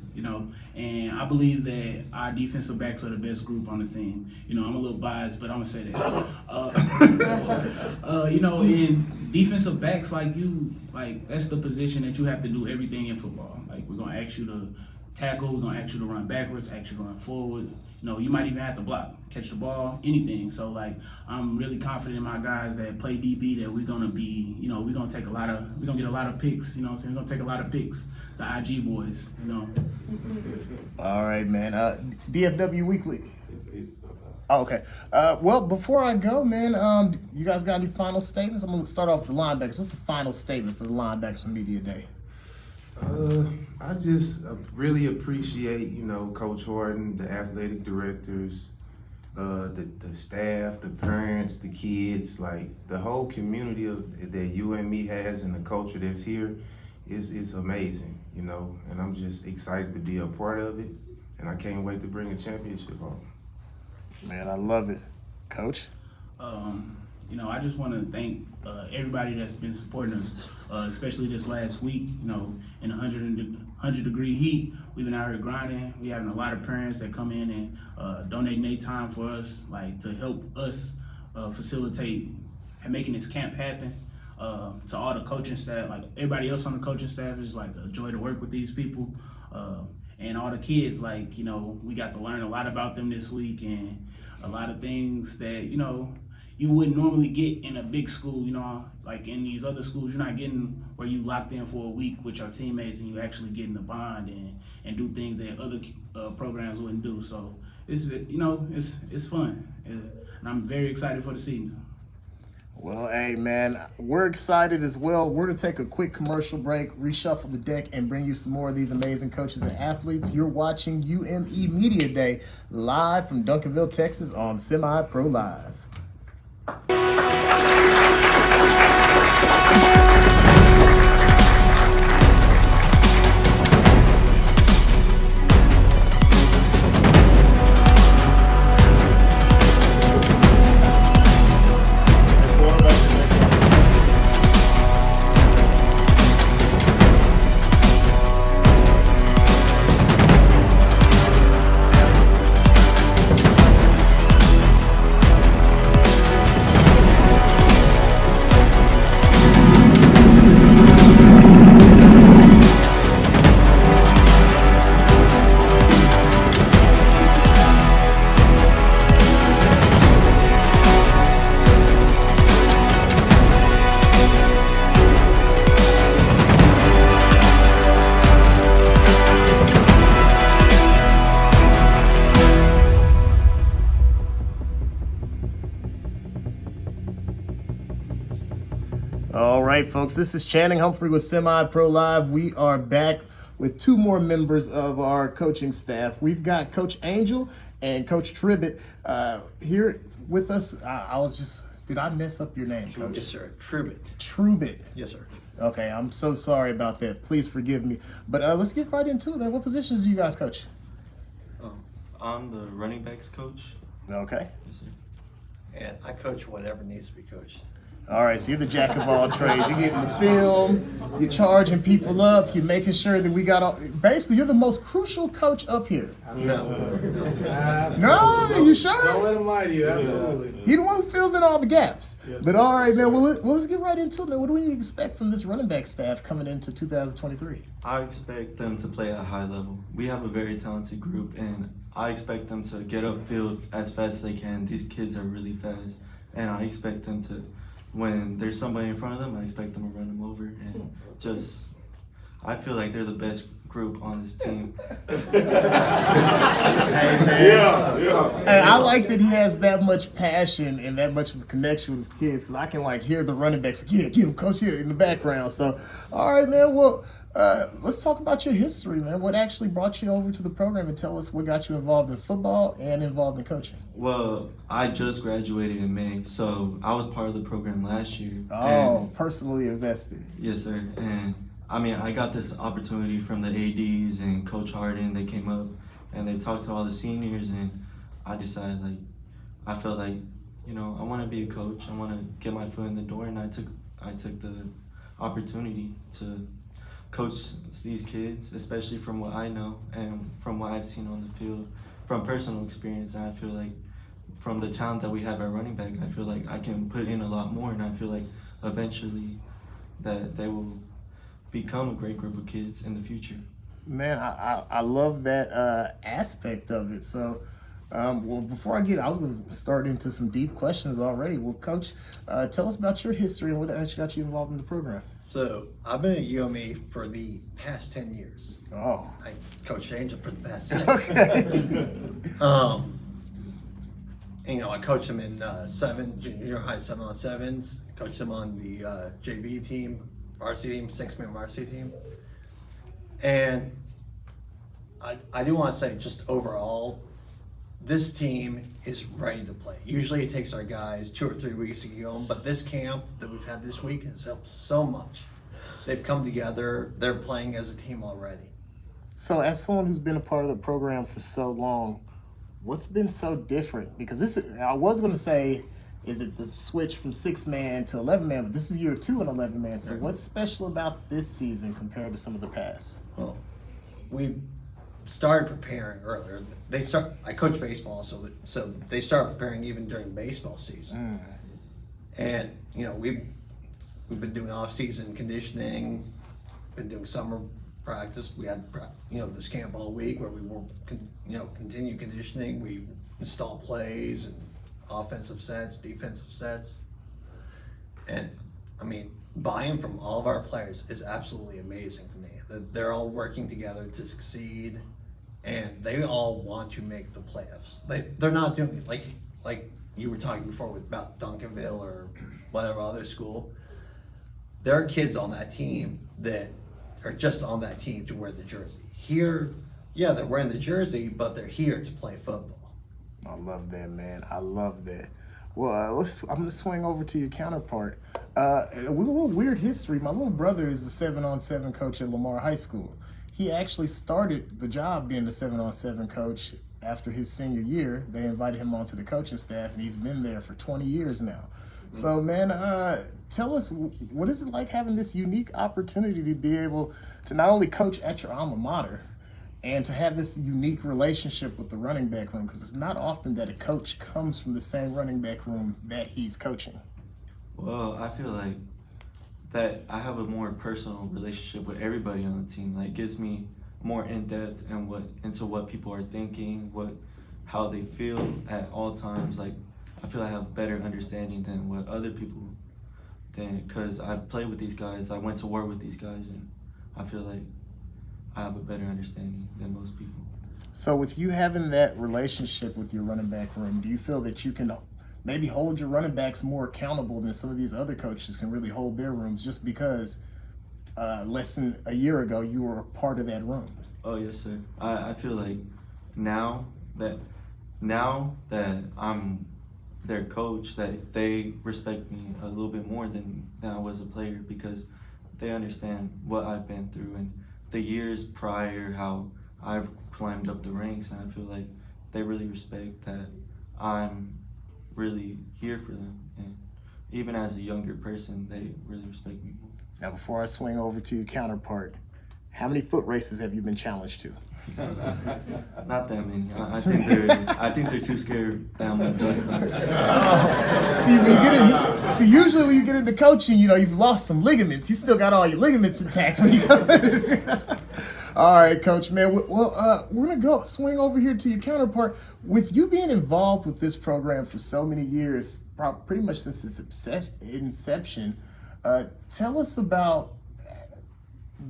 and I believe that our defensive backs are the best group on the team. I'm a little biased, but I'm gonna say that. In defensive backs, that's the position that you have to do everything in football. We're gonna ask you to tackle, we're gonna ask you to run backwards, ask you to run forward. You might even have to block, catch the ball, anything. So I'm really confident in my guys that play DB that we're gonna be, we're gonna get a lot of picks, We're gonna take a lot of picks. The IG boys, All right, man. DFW Weekly. Oh, okay. Well, before I go, man, you guys got any final statements? I'm gonna start off with the linebackers. What's the final statement for the linebackers on Media Day? I just really appreciate, Coach Harden, the athletic directors, the staff, the parents, the kids, like the whole community that UME has and the culture that's here is amazing, you know. And I'm just excited to be a part of it, and I can't wait to bring a championship home. Man, I love it. Coach? You know, I just want to thank everybody that's been supporting us, especially this last week. You know, in 100-degree heat, we've been out here grinding. We having a lot of parents that come in and donating their time for us, like to help us facilitate and making this camp happen. To all the coaching staff, like everybody else on the coaching staff, is like a joy to work with these people. And all the kids, like, you know, we got to learn a lot about them this week, and a lot of things that, you know, you wouldn't normally get in a big school. You know, like in these other schools, you're not getting where you locked in for a week with your teammates and you actually getting the bond and do things that other programs wouldn't do. So it's, you know, it's fun, and I'm very excited for the season. Well, hey, man, we're excited as well. We're going to take a quick commercial break, reshuffle the deck, and bring you some more of these amazing coaches and athletes. You're watching UME Media Day live from Duncanville, Texas on Semi-Pro Live. All right, folks, this is Channing Humphrey with Semi-Pro Live. We are back with two more members of our coaching staff. We've got Coach Angel and Coach Tribbett here with us. Did I mess up your name, Coach? Yes, sir. Tribbett. Tribbett. Yes, sir. Okay, I'm so sorry about that. Please forgive me. But let's get right into it, man. What positions do you guys coach? I'm the running backs coach. Okay. Yes, sir. And I coach whatever needs to be coached. All right, so you're the jack of all trades. You're getting the film, you're charging people up, you're making sure that we got all. Basically, you're the most crucial coach up here. No, you sure? Don't let him lie to you. Absolutely. He's the one who fills in all the gaps. Yes, but all right, man. Well, let's get right into it, man. What do we expect from this running back staff coming into 2023? I expect them to play at a high level. We have a very talented group, and I expect them to get upfield as fast as they can. These kids are really fast, and I expect them to. When there's somebody in front of them, I expect them to run them over, and I feel like they're the best group on this team. Hey, man. Hey, I like that he has that much passion and that much of a connection with his kids, because I can hear the running backs like, yeah, get him, coach, here in the background. So, all right, man. Well, let's talk about your history, man. What actually brought you over to the program, and tell us what got you involved in football and involved in coaching. Well, I just graduated in May, so I was part of the program last year. Oh, personally invested. Yes, sir. And I mean, I got this opportunity from the ADs and Coach Harden. They came up and they talked to all the seniors, and I decided, I felt like, you know, I want to be a coach. I want to get my foot in the door, and I took the opportunity to coach these kids, especially from what I know and from what I've seen on the field, from personal experience. And I feel like from the talent that we have at running back, I feel like I can put in a lot more, and I feel like eventually that they will become a great group of kids in the future. Man, I love that aspect of it. So, well, before I was going to start into some deep questions already. Well, Coach, tell us about your history and what actually got you involved in the program. So I've been at UME for the past 10 years. Oh. I coached Angel for the past 6. Okay. And, you know, I coached him in junior high 7-on-7s. Coached him on the JV team, varsity team, 6-man varsity team. And I do want to say, just overall, this team is ready to play. Usually it takes our guys 2 or 3 weeks to get home, but this camp that we've had this week has helped so much. They've come together, they're playing as a team already. So as someone who's been a part of the program for so long, what's been so different? Because I was going to say, is it the switch from 6-man to 11-man, but this is year 2 in 11-man. So what's special about this season compared to some of the past? Well, we started preparing earlier. I coach baseball, so they start preparing even during baseball season. And we've been doing off-season conditioning, been doing summer practice. We had this camp all week where we will continue conditioning. We install plays and offensive sets, defensive sets, and I mean, buy-in from all of our players is absolutely amazing to me. That they're all working together to succeed, and they all want to make the playoffs. They're not doing it like you were talking before about Duncanville or whatever other school. There are kids on that team that are just on that team to wear the jersey. Here, yeah, they're wearing the jersey, but they're here to play football. I love that, man. I love that. Well, I'm going to swing over to your counterpart. With a little weird history, my little brother is the 7-on-7 coach at Lamar High School. He actually started the job being the 7-on-7 coach after his senior year. They invited him onto the coaching staff, and he's been there for 20 years now. So, man, tell us, what is it like having this unique opportunity to be able to not only coach at your alma mater, and to have this unique relationship with the running back room, because it's not often that a coach comes from the same running back room that he's coaching. Well, I feel like that I have a more personal relationship with everybody on the team. Like, it gives me more in-depth into what people are thinking, how they feel at all times. Like, I feel I have better understanding than what other people because I played with these guys, I went to war with these guys, and I feel like I have a better understanding than most people. So with you having that relationship with your running back room, do you feel that you can maybe hold your running backs more accountable than some of these other coaches can really hold their rooms, just because less than a year ago you were a part of that room? Oh, yes, sir. I feel like now that I'm their coach, that they respect me a little bit more than I was a player, because they understand what I've been through and the years prior, how I've climbed up the ranks, and I feel like they really respect that I'm really here for them. And even as a younger person, they really respect me more. Now, before I swing over to your counterpart, how many foot races have you been challenged to? Not that many. I think they're too scared that I'm gonna dust them. See, usually when you get into coaching, you've lost some ligaments. You still got all your ligaments intact when you come in. All right, Coach, man. Well, we're gonna swing over here to your counterpart. With you being involved with this program for so many years, pretty much since its inception, tell us about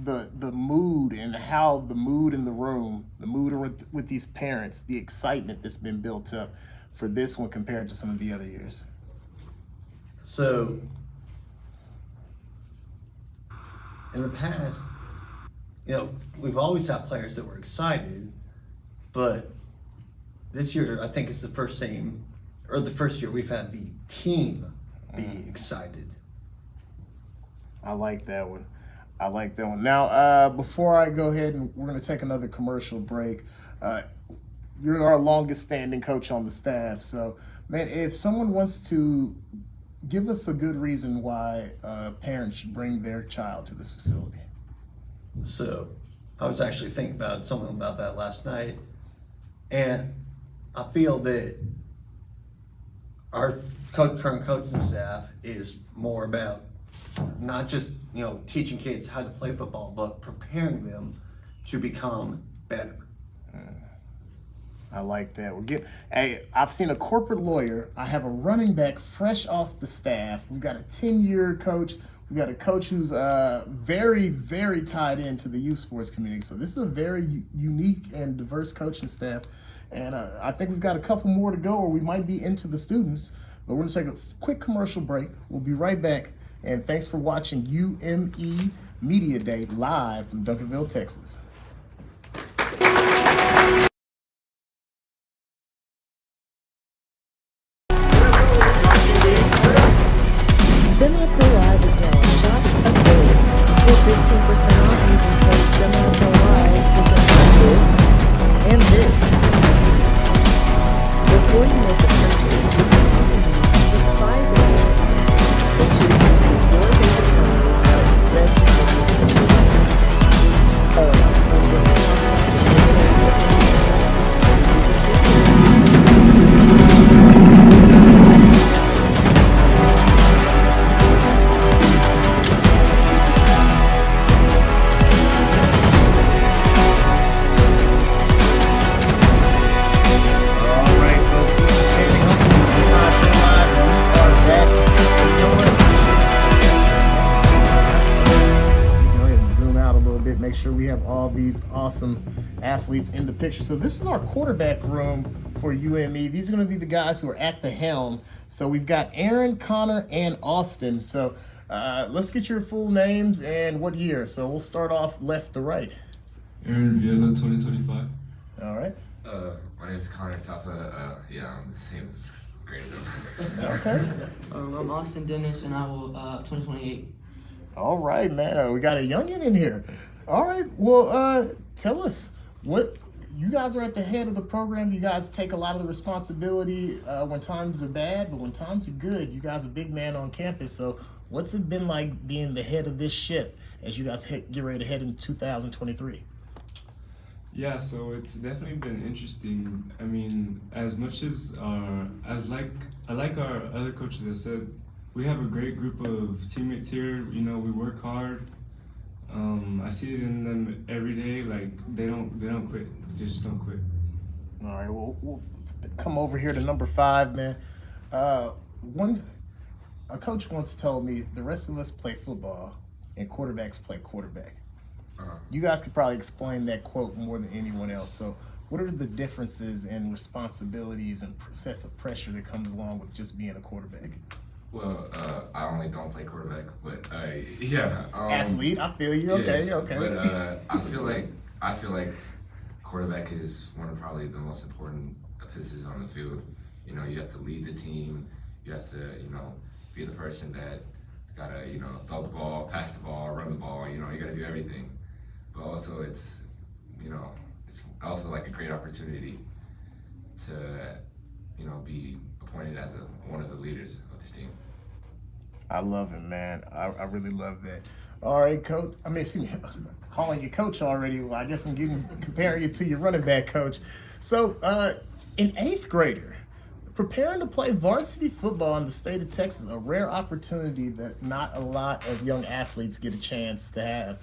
the mood and how the mood in the room, the mood with these parents, the excitement that's been built up for this one compared to some of the other years. So, in the past, we've always had players that were excited, but this year I think it's the first year we've had the team be excited. I like that one. Now, before I go ahead and we're going to take another commercial break, you're our longest standing coach on the staff. So, man, if someone wants to give us a good reason why parents should bring their child to this facility. So, I was actually thinking something about that last night, and I feel that our current coaching staff is more about not just teaching kids how to play football, but preparing them to become better. I like that. I've seen a corporate lawyer. I have a running back fresh off the staff. We've got a 10-year coach. We've got a coach who's very, very tied into the youth sports community. So this is a very unique and diverse coaching staff. And I think we've got a couple more to go, or we might be into the students. But we're going to take a quick commercial break. We'll be right back. And thanks for watching UME Media Day live from Duncanville, Texas. Semi-Pro Live is now a shop affiliate. Get 15% off using code Semi-Pro Live within this and this. Before you make a purchase, you can use the Pfizer and choose between your favorite colors that are best suited to your life. And then make sure we have all these awesome athletes in the picture. So this is our quarterback room for UME. These are going to be the guys who are at the helm. So we've got Aaron, Connor, and Austin. So let's get your full names and what year. So we'll start off left to right. Aaron Viela, 2025. All right. My name's Connor Tapa. Yeah, I'm the same grade as him. Okay. I'm Austin Dennis, and I will 2028. All right, man. We got a youngin in here. All right. Well, tell us what you guys are at the head of the program. You guys take a lot of the responsibility when times are bad, but when times are good, you guys are big man on campus. So, what's it been like being the head of this ship as you guys get ready to head into 2023? Yeah, so it's definitely been interesting. I mean, as much as I like our other coaches that said, we have a great group of teammates here. You know, we work hard. I see it in them every day. Like they don't quit. They just don't quit. All right. Well, we'll come over here to number 5, man. A coach once told me the rest of us play football and quarterbacks play quarterback. You guys could probably explain that quote more than anyone else. So, what are the differences and responsibilities and sets of pressure that comes along with just being a quarterback? Well, I only don't play quarterback, but yeah. Athlete, I feel you. Okay, yes, okay. But I feel like quarterback is one of probably the most important positions on the field. You know, you have to lead the team. You have to, you know, be the person that gotta, you know, throw the ball, pass the ball, run the ball. You know, you gotta do everything. But also, it's also like a great opportunity to, you know, be appointed as one of the leaders of this team. I love it, man. I really love that. All right, coach. I mean, excuse me, calling you coach already. Well, I guess I'm comparing you to your running back coach. So, an 8th grader preparing to play varsity football in the state of Texas, a rare opportunity that not a lot of young athletes get a chance to have.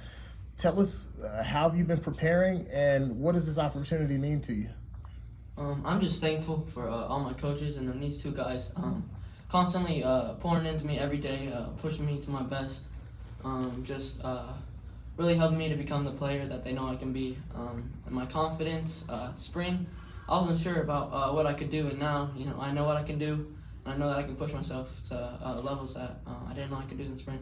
Tell us, how have you been preparing, and what does this opportunity mean to you? I'm just thankful for all my coaches and then these 2 guys constantly pouring into me every day, pushing me to my best, just really helping me to become the player that they know I can be. And my confidence, spring, I wasn't sure about what I could do, and now, you know, I know what I can do, and I know that I can push myself to levels that I didn't know I could do in spring.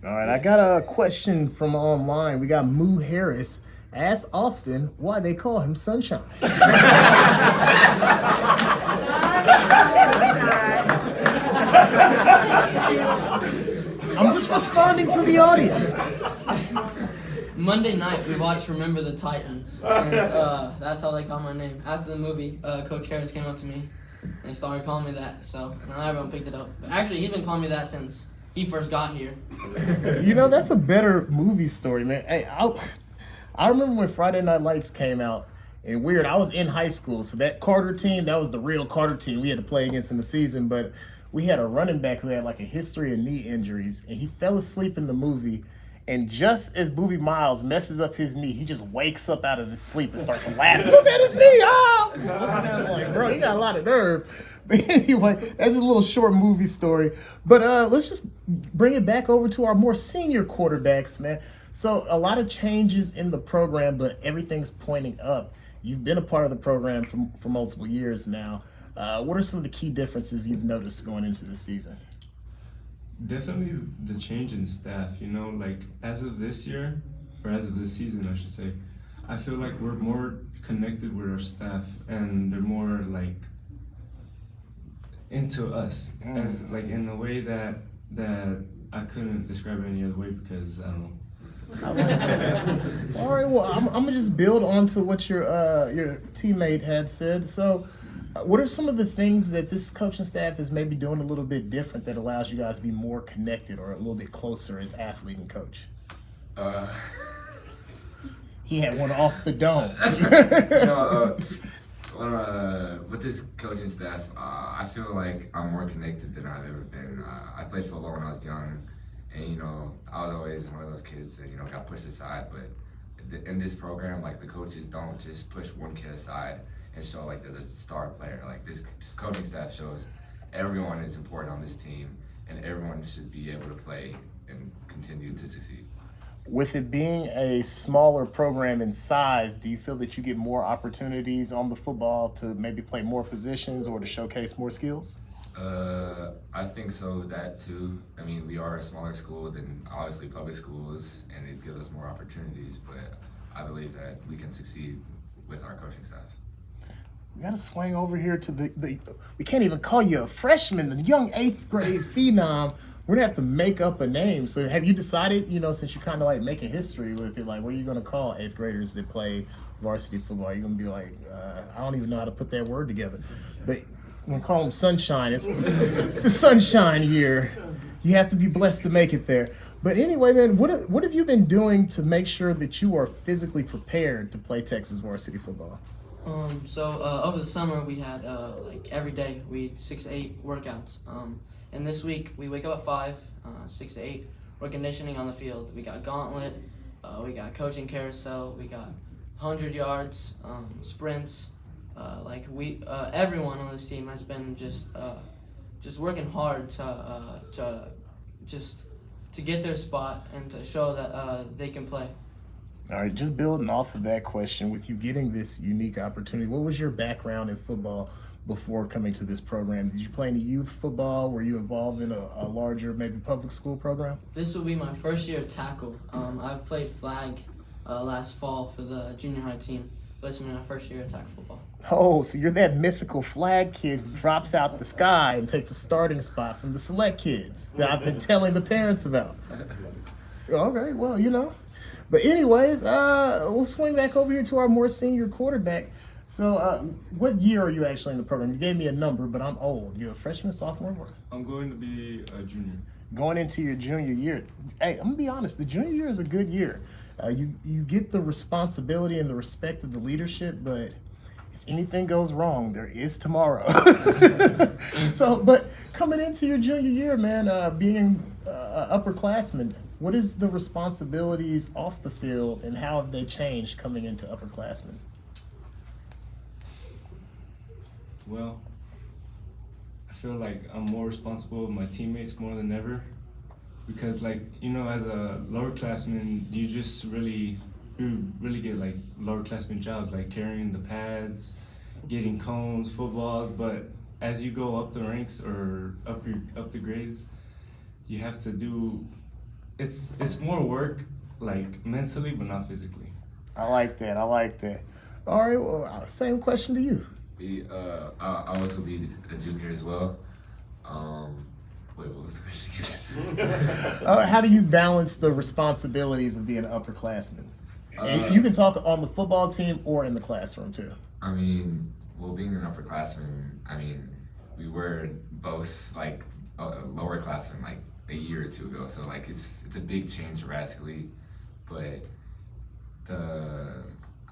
All right, I got a question from online. We got Moo Harris. Ask Austin why they call him Sunshine. I'm just responding to the audience. Monday night, we watched Remember the Titans, and that's how they got my name. After the movie, Coach Harris came up to me and he started calling me that, so now everyone picked it up. But actually, he's been calling me that since he first got here. You know, that's a better movie story, man. Hey, I remember when Friday Night Lights came out, and weird, I was in high school, so that Carter team, that was the real Carter team we had to play against in the season, but we had a running back who had like a history of knee injuries, and he fell asleep in the movie, and just as Boobie Miles messes up his knee, he just wakes up out of his sleep and starts laughing. Look at his knee! Oh! I'm like, bro, you got a lot of nerve. But anyway, that's just a little short movie story. But let's just bring it back over to our more senior quarterbacks, man. So a lot of changes in the program, but everything's pointing up. You've been a part of the program for multiple years now. What are some of the key differences you've noticed going into this season? Definitely the change in staff, you know, like as of this year, or as of this season, I should say, I feel like we're more connected with our staff and they're more like into us, as like in the way that that I couldn't describe it any other way because I don't know. I like that. All right, well, I'm gonna just build onto what your teammate had said. So, what are some of the things that this coaching staff is maybe doing a little bit different that allows you guys to be more connected or a little bit closer as athlete and coach? He had one off the dome. With this coaching staff, I feel like I'm more connected than I've ever been. I played football when I was young, and I was always one of those kids that got pushed aside. But in this program, like the coaches don't just push one kid aside and show like there's a star player. Like this coaching staff shows everyone is important on this team, and everyone should be able to play and continue to succeed. With it being a smaller program in size, do you feel that you get more opportunities on the football to maybe play more positions or to showcase more skills? I think so, that too. I mean, we are a smaller school than obviously public schools, and it gives us more opportunities, but I believe that we can succeed with our coaching staff. We got to swing over here to the we can't even call you a freshman, the young 8th grade phenom. We're gonna have to make up a name. So have you decided, since you're kind of like making history with it, like what are you gonna call 8th graders that play varsity football? Are you gonna be like, I don't even know how to put that word together, but I'm gonna call them Sunshine. It's the Sunshine year. You have to be blessed to make it there. But anyway, man, what have you been doing to make sure that you are physically prepared to play Texas varsity football? Over the summer we had like every day we had 6 to 8 workouts. And this week we wake up at 5, 6 to 8. We're conditioning on the field. We got gauntlet, we got coaching carousel, we got 100 yards, sprints. Everyone on this team has been just working hard to get their spot and to show that they can play. All right, just building off of that question, with you getting this unique opportunity, what was your background in football before coming to this program? Did you play any youth football? Were you involved in a larger, maybe public school program? This will be my first year of tackle. I've played flag last fall for the junior high team. This will be my first year of tackle football. Oh, so you're that mythical flag kid who drops out the sky and takes a starting spot from the select kids that I've been telling the parents about. Okay, well, But anyways, we'll swing back over here to our more senior quarterback. So what year are you actually in the program? You gave me a number, but I'm old. You're a freshman, sophomore? What? I'm going to be a junior. Going into your junior year. Hey, I'm going to be honest. The junior year is a good year. You get the responsibility and the respect of the leadership, but if anything goes wrong, there is tomorrow. But coming into your junior year, man, being upperclassman, what is the responsibilities off the field and how have they changed coming into upperclassmen? Well, I feel like I'm more responsible with my teammates more than ever because, as a lower classman, you just really get like lower classman jobs, like carrying the pads, getting cones, footballs. But as you go up the ranks or up the grades, you have to do. It's more work, like mentally, but not physically. I like that. All right. Well, same question to you. I'll also be a junior as well. Wait, what was the question again? How do you balance the responsibilities of being an upperclassman? You can talk on the football team or in the classroom too. I mean, being an upperclassman, we were both like lower classmen like a year or two ago. So like it's a big change drastically, but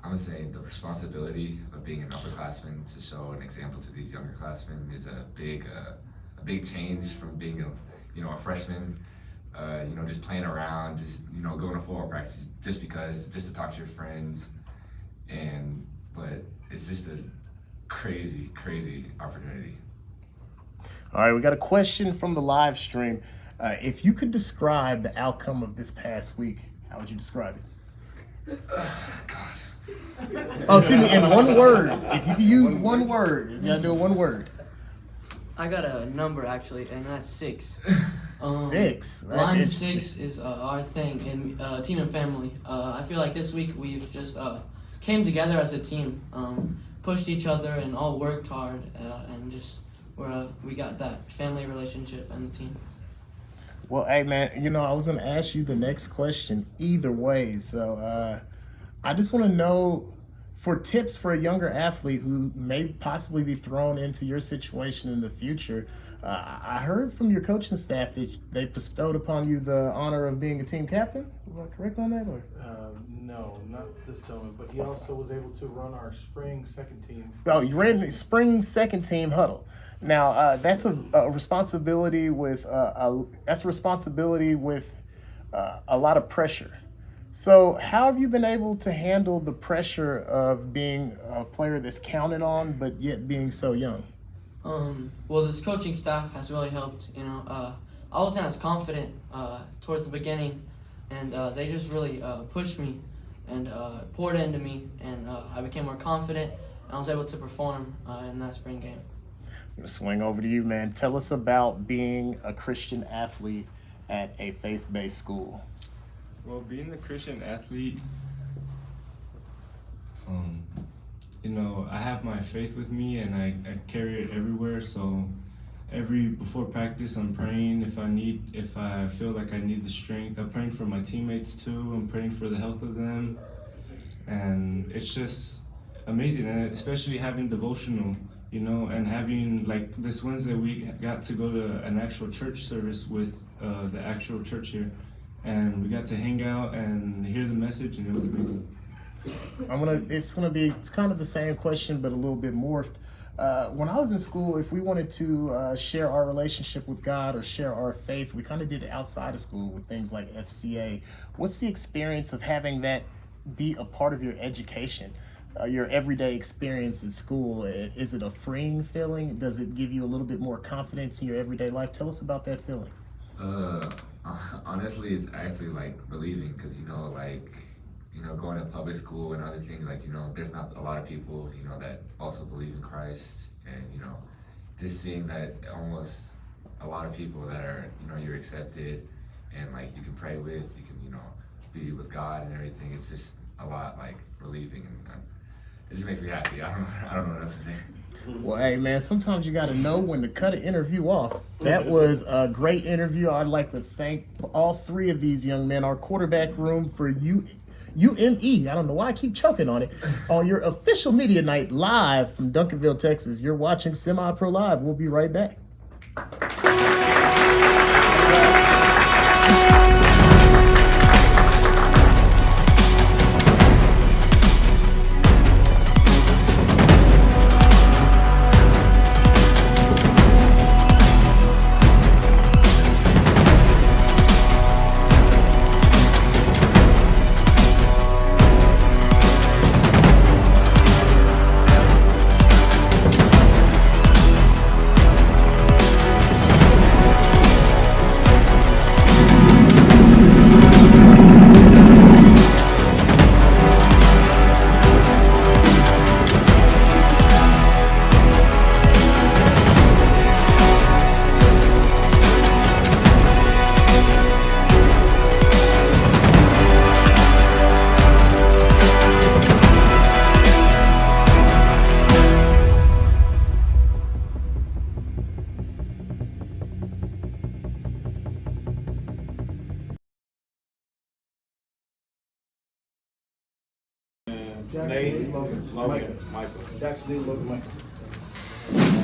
I'm gonna say the responsibility of being an upperclassman to show an example to these younger classmen is a big change from being a freshman, just playing around, just going to football practice just to talk to your friends, but it's just a crazy opportunity. All right, we got a question from the live stream. If you could describe the outcome of this past week, how would you describe it? God. Oh, excuse me, in one word. If you could use one word, you gotta do one word. I got a number actually, and that's 6. 6. That's line 6 is our thing in team and family. I feel like this week we've just came together as a team, pushed each other, and all worked hard, and just we got that family relationship and the team. Well, hey, man, you know, I was going to ask you the next question either way. So I just want to know for tips for a younger athlete who may possibly be thrown into your situation in the future. I heard from your coaching staff that they bestowed upon you the honor of being a team captain. Was I correct on that? Or? No, not this gentleman, but he also was able to run our spring second team. Oh, you ran the spring second team huddle. Now that's a responsibility with a lot of pressure. So how have you been able to handle the pressure of being a player that's counted on, but yet being so young? Well, this coaching staff has really helped. I wasn't as confident towards the beginning, and they just really pushed me and poured into me, and I became more confident, and I was able to perform in that spring game. I'm gonna swing over to you, man. Tell us about being a Christian athlete at a faith-based school. Well, being a Christian athlete, you know, I have my faith with me and I carry it everywhere. So before practice, I'm praying. If I feel like I need the strength, I'm praying for my teammates too. I'm praying for the health of them. And it's just amazing. And especially having devotional, you know, and having, like, this Wednesday we got to go to an actual church service with the actual church here. And we got to hang out and hear the message, and it was amazing. It's gonna be kind of the same question, but a little bit morphed. When I was in school, if we wanted to share our relationship with God or share our faith, we kind of did it outside of school with things like FCA. What's the experience of having that be a part of your education, your everyday experience in school? Is it a freeing feeling? Does it give you a little bit more confidence in your everyday life? Tell us about that feeling. Honestly, it's actually like relieving because, going to public school and other things, there's not a lot of people, that also believe in Christ. And, just seeing that almost a lot of people that are, you're accepted and you can pray with, you can, be with God and everything. It's just a lot relieving, and it just makes me happy. I don't know what else to say. Well, hey, man, sometimes you got to know when to cut an interview off. That was a great interview. I'd like to thank all three of these young men, our quarterback room for UME. I don't know why I keep choking on it. On your official media night live from Duncanville, Texas. You're watching Semi-Pro Live. We'll be right back.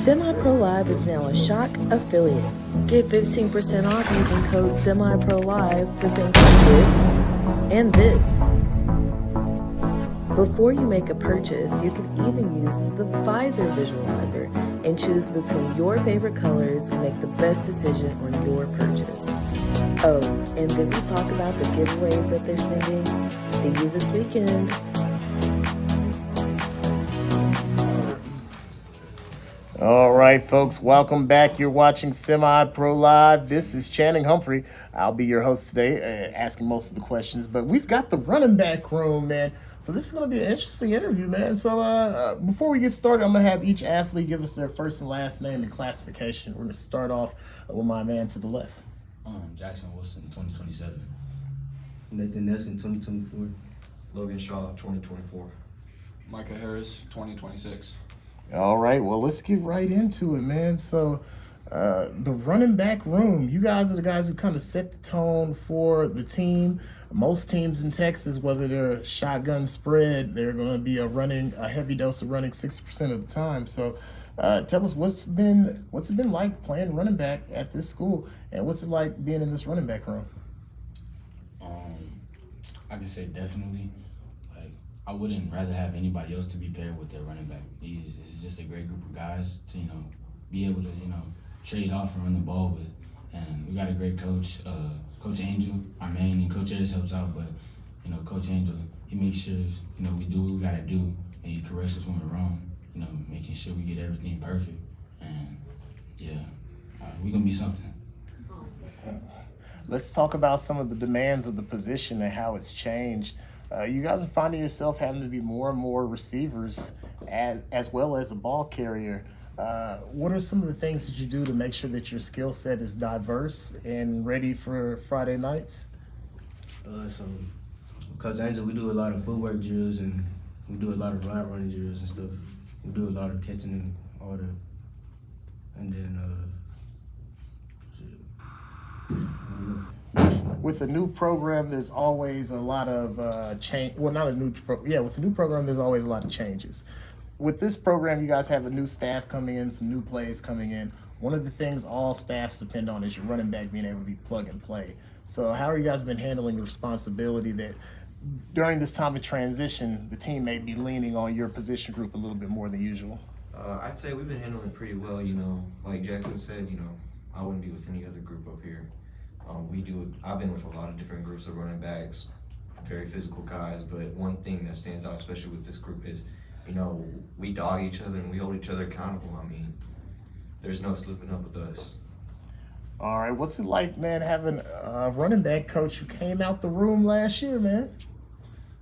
Semi-Pro Live is now a Shock affiliate. Get 15% off using code SEMIPRO LIVE for things like this and this. Before you make a purchase, you can even use the visor visualizer and choose between your favorite colors and make the best decision on your purchase. Oh, and did we talk about the giveaways that they're sending? See you this weekend. All right, folks, welcome back. You're watching Semi-Pro Live. This is Channing Humphrey. I'll be your host today, asking most of the questions, but we've got the running back room, man. So this is going to be an interesting interview, man. So before we get started, I'm going to have each athlete give us their first and last name and classification. We're going to start off with my man to the left. Jackson Wilson, 2027. Nathan Nelson, 2024. Logan Shaw, 2024. Micah Harris, 2026. All right, well, let's get right into it, man. So The running back room, you guys are the guys who kind of set the tone for the team. Most teams in Texas, whether they're shotgun spread, they're going to be a heavy dose of running 60% of the time. So tell us what's it been like playing running back at this school, and what's it like being in this running back room? I can say definitely. Like, I wouldn't rather have anybody else to be paired with their running back. This is just a great group of guys to, be able to, trade off and run the ball with. And we got a great coach, Coach Angel, our main, and Coach Ayers helps out, but, Coach Angel, he makes sure, we do what we gotta do, and he corrects us when we're wrong, making sure we get everything perfect. And, we're gonna be something. Let's talk about some of the demands of the position and how it's changed. You guys are finding yourself having to be more and more receivers as well as a ball carrier. What are some of the things that you do to make sure that your skill set is diverse and ready for Friday nights? So, Coach Angel, we do a lot of footwork drills and we do a lot of route running drills and stuff. We do a lot of catching and all that. And then, With a new program, there's always a lot of change. Well, not a new with the new program, there's always a lot of changes. With this program, you guys have a new staff coming in, some new plays coming in. One of the things all staffs depend on is your running back being able to be plug and play. So how are you guys been handling the responsibility that during this time of transition, the team may be leaning on your position group a little bit more than usual? I'd say we've been handling it pretty well, like Jackson said, I wouldn't be with any other group up here. I've been with a lot of different groups of running backs, very physical guys, but one thing that stands out, especially with this group, is, we dog each other and we hold each other accountable. I mean, there's no slipping up with us. All right, what's it like, man, having a running back coach who came out the room last year, man?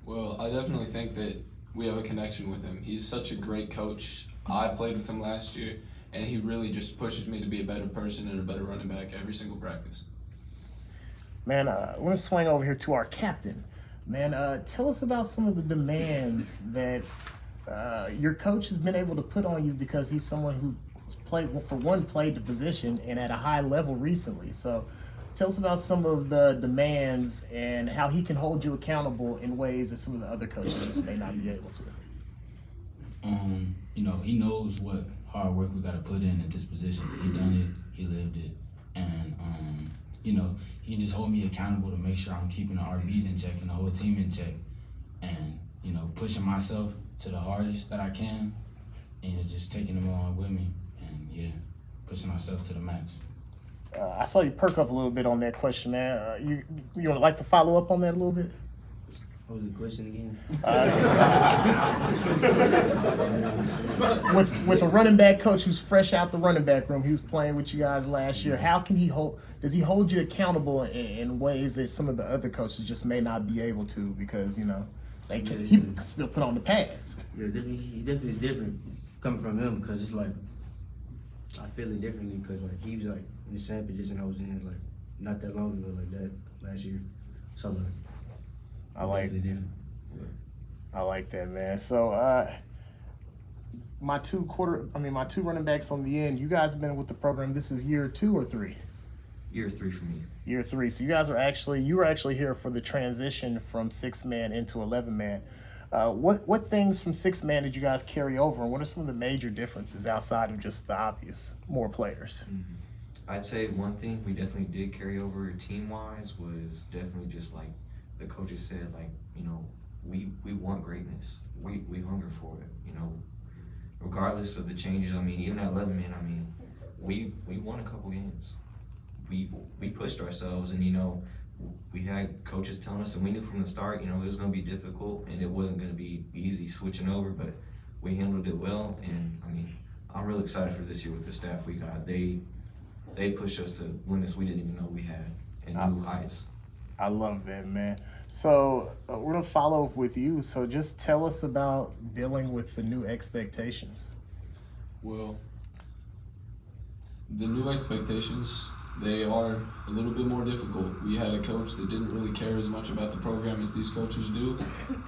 Well, I definitely think that we have a connection with him. He's such a great coach. I played with him last year, and he really just pushes me to be a better person and a better running back every single practice. Man, we're going to swing over here to our captain. Man, tell us about some of the demands that your coach has been able to put on you, because he's someone who played the position and at a high level recently. So tell us about some of the demands and how he can hold you accountable in ways that some of the other coaches just may not be able to. He knows what hard work we got to put in at this position. He done it, he lived it, and he can just hold me accountable to make sure I'm keeping the RBs in check and the whole team in check, and pushing myself to the hardest that I can, and just taking them on with me, and pushing myself to the max. I saw you perk up a little bit on that question, man. You would like to follow up on that a little bit? What was the question again? With a running back coach who's fresh out the running back room, he was playing with you guys last year. How can does he hold you accountable in ways that some of the other coaches just may not be able to, because he can still put on the pads? Yeah, he definitely is different coming from him, because it's like I feel it differently, because like he was like in the same position I was in like not that long ago, like that last year. So like. I like that, man. So my two running backs on the end, you guys have been with the program. This is year 2 or 3? Year 3 for me. Year 3. So you were actually here for the transition from 6-man into 11-man. What things from 6-man did you guys carry over, and what are some of the major differences outside of just the obvious more players? Mm-hmm. I'd say one thing we definitely did carry over team-wise was definitely just like the coaches said, like, we want greatness. We hunger for it, regardless of the changes. I mean, even at 11-man, we won a couple games. We pushed ourselves, and we had coaches telling us, and we knew from the start, it was going to be difficult and it wasn't going to be easy switching over, but we handled it well. And I'm really excited for this year with the staff we got. They pushed us to limits we didn't even know we had, and new heights. I love that, man. So we're going to follow up with you. So just tell us about dealing with the new expectations. Well, the new expectations, they are a little bit more difficult. We had a coach that didn't really care as much about the program as these coaches do,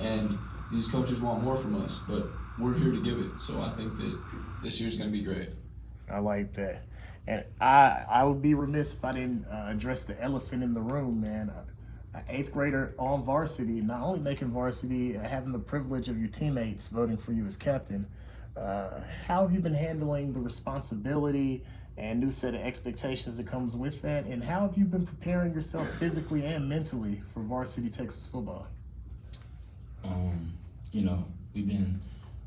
and these coaches want more from us, but we're here to give it. So I think that this year's going to be great. I like that. And I would be remiss if I didn't address the elephant in the room, man. An 8th grader on varsity, not only making varsity, having the privilege of your teammates voting for you as captain. How have you been handling the responsibility and new set of expectations that comes with that? And how have you been preparing yourself physically and mentally for varsity Texas football? You know, we've been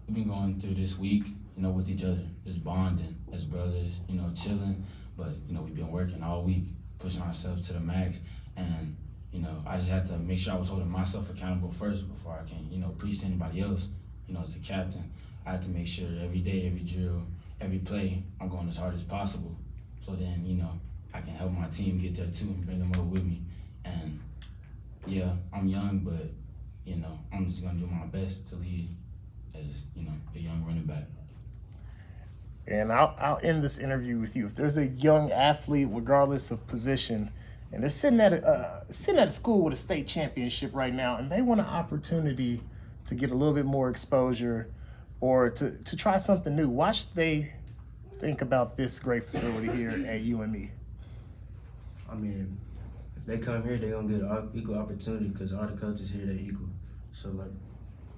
going through this week, you know, with each other, just bonding as brothers, you know, chilling. But, you know, we've been working all week, pushing ourselves to the max. And, you know, I just had to make sure I was holding myself accountable first before I can, you know, preach to anybody else. You know, as a captain, I had to make sure every day, every drill, every play, I'm going as hard as possible. So then, you know, I can help my team get there too and bring them up with me. And yeah, I'm young, but, you know, I'm just gonna do my best to lead as, you know, a young running back. And I'll end this interview with you. If there's a young athlete, regardless of position, and they're sitting at a school with a state championship right now, and they want an opportunity to get a little bit more exposure or to try something new, why should they think about this great facility here at UME? I mean, if they come here, they're gonna get equal opportunity because all the coaches here, they're equal. So like,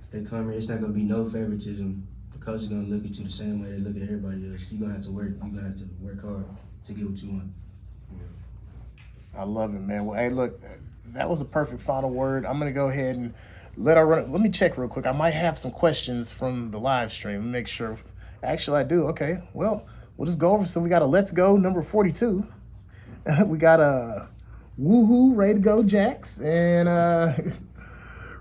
if they come here, it's not gonna be no favoritism. The coach is gonna look at you the same way they look at everybody else. You're gonna have to work hard to get what you want. I love it, man. Well, hey, look, that was a perfect final word. I'm gonna go ahead and let me check real quick. I might have some questions from the live stream. Make sure. Actually, I do. Okay. Well, we'll just go over. So we got a Let's Go number 42. We got a Woohoo, ready to go, Jax, and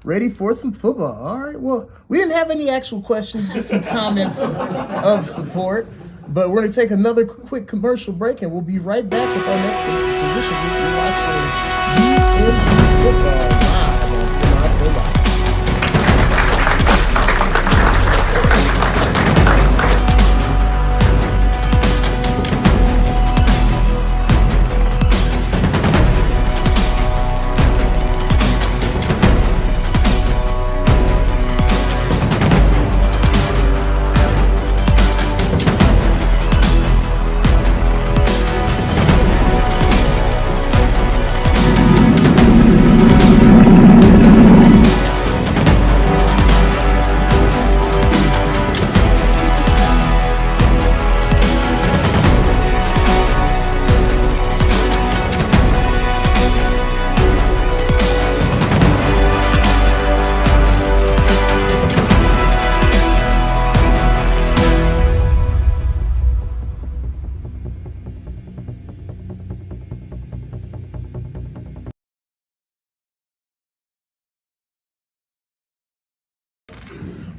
ready for some football. All right. Well, we didn't have any actual questions, just some comments of support. But we're going to take another quick commercial break, and we'll be right back with our next position. You're watching UME football live on Semi-Pro Live.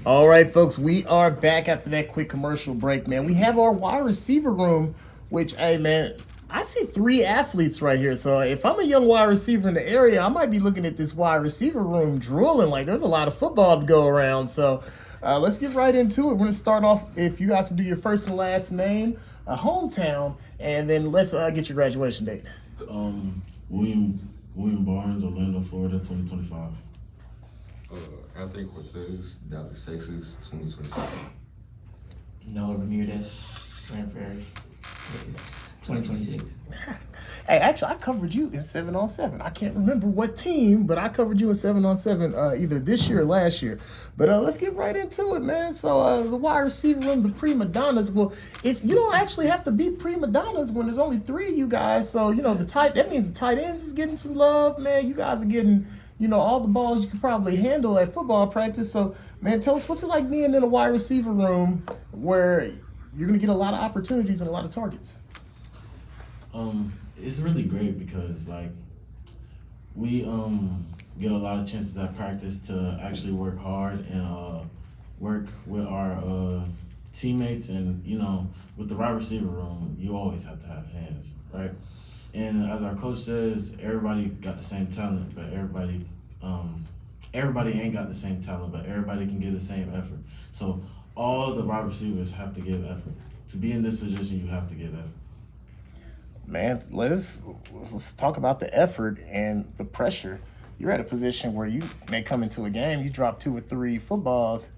All right, folks, we are back after that quick commercial break, man. We have our wide receiver room, which, hey, man, I see 3 athletes right here. So if I'm a young wide receiver in the area, I might be looking at this wide receiver room drooling. Like, there's a lot of football to go around. So let's get right into it. We're going to start off, if you guys can do your first and last name, a hometown, and then let's get your graduation date. William Barnes, Orlando, Florida, 2025. Anthony Cortez, Dallas, Texas, 2027. Noah Ramirez, Grand Prairie, Texas, 2026. Hey, actually, I covered you in 7-on-7. I can't remember what team, but I covered you in 7-on-7 either this year or last year. But let's get right into it, man. So the wide receiver room, the prima donnas. Well, you don't actually have to be prima donnas when there's only 3 of you guys. So that means the tight ends is getting some love, man. You guys are getting all the balls you could probably handle at football practice. So, man, tell us, what's it like being in a wide receiver room where you're going to get a lot of opportunities and a lot of targets? It's really great because, like, we get a lot of chances at practice to actually work hard and work with our teammates. And, with the wide receiver room, you always have to have hands, right? And as our coach says, everybody got the same talent, but everybody ain't got the same talent, but everybody can give the same effort. So all the wide receivers have to give effort. To be in this position, you have to give effort. Man, let's talk about the effort and the pressure. You're at a position where you may come into a game, you drop 2 or 3 footballs,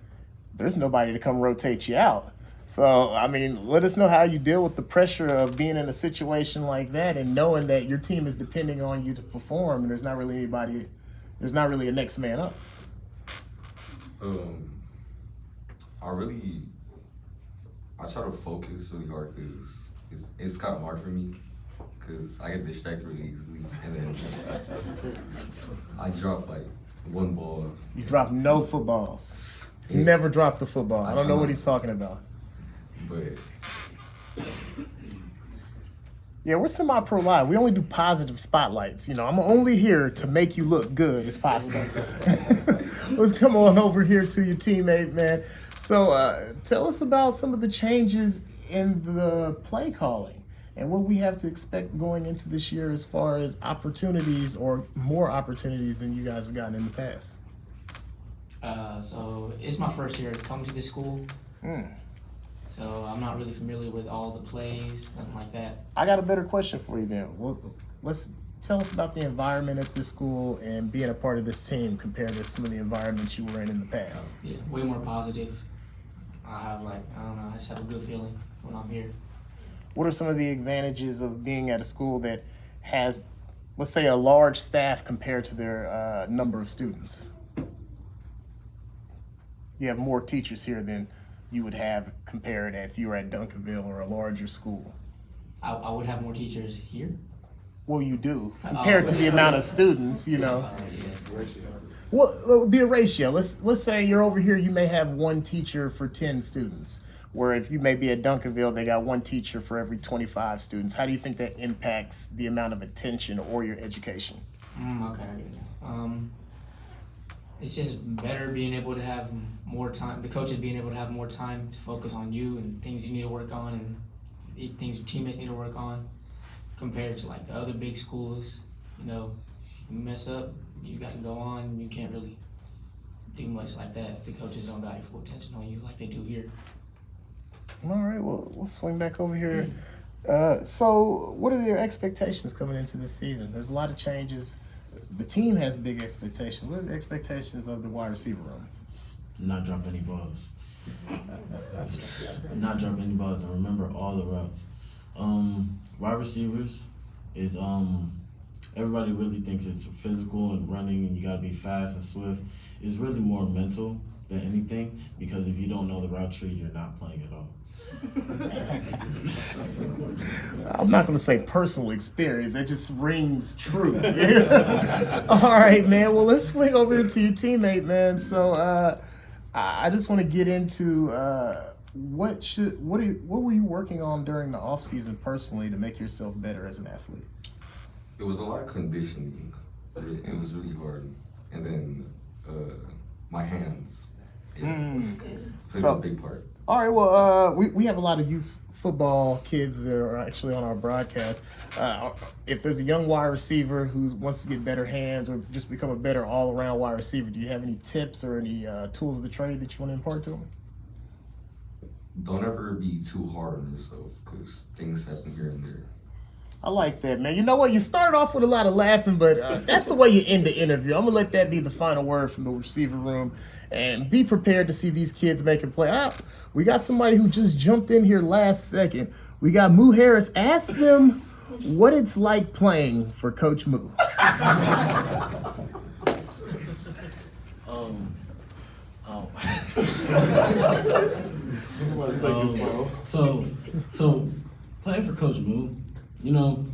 there's nobody to come rotate you out. So, I mean, let us know how you deal with the pressure of being in a situation like that and knowing that your team is depending on you to perform and there's not really a next man up. I try to focus really hard because it's kind of hard for me because I get distracted really easily, and then I drop like one ball. You drop no footballs. He's never dropped the football. I don't know what he's talking about. But yeah, we're semi-pro live. We only do positive spotlights. You know, I'm only here to make you look good as possible. Let's come on over here to your teammate, man. So tell us about some of the changes in the play calling and what we have to expect going into this year as far as opportunities or more opportunities than you guys have gotten in the past. So it's my first year coming to this school. So I'm not really familiar with all the plays, nothing like that. I got a better question for you then. Let's tell us about the environment at this school and being a part of this team compared to some of the environments you were in the past. Yeah, way more positive. I just have a good feeling when I'm here. What are some of the advantages of being at a school that has, let's say, a large staff compared to their number of students? You have more teachers here than you would have compared if you were at Duncanville or a larger school. I would have more teachers here. Well, you do compared to the amount of students, you know. Yeah. Well, the ratio. Let's say you're over here. You may have one teacher for 10 students. Where if you may be at Duncanville, they got one teacher for every 25 students. How do you think that impacts the amount of attention or your education? Okay, I get it. It's just better being able to have more time. The coaches being able to have more time to focus on you and things you need to work on and things your teammates need to work on, compared to like the other big schools. You know, you mess up, you got to go on. You can't really do much like that if the coaches don't got your full attention on you like they do here. All right, well, we'll swing back over here. So what are your expectations coming into this season? There's a lot of changes. The team has big expectations. What are the expectations of the wide receiver room? Not drop any balls. Not drop any balls and remember all the routes. Wide receivers is everybody really thinks it's physical and running and you gotta be fast and swift. It's really more mental than anything, because if you don't know the route tree, you're not playing at all. I'm not going to say personal experience. That just rings true. All right, man. Well, let's swing over to your teammate, man. So I just want to get into what were you working on during the off season personally to make yourself better as an athlete? it was a lot of conditioning. It was really hard. And then my hands. Played a big part. All right, well, we have a lot of youth football kids that are actually on our broadcast. If there's a young wide receiver who wants to get better hands or just become a better all-around wide receiver, do you have any tips or any tools of the trade that you want to impart to them? Don't ever be too hard on yourself, because things happen here and there. I like that, man. You know what? You started off with a lot of laughing, but that's the way you end the interview. I'm going to let that be the final word from the receiver room. And be prepared to see these kids make a play. We got somebody who just jumped in here last second. We got Moo Harris. Ask them what it's like playing for Coach Moo. So playing for Coach Moo, you know,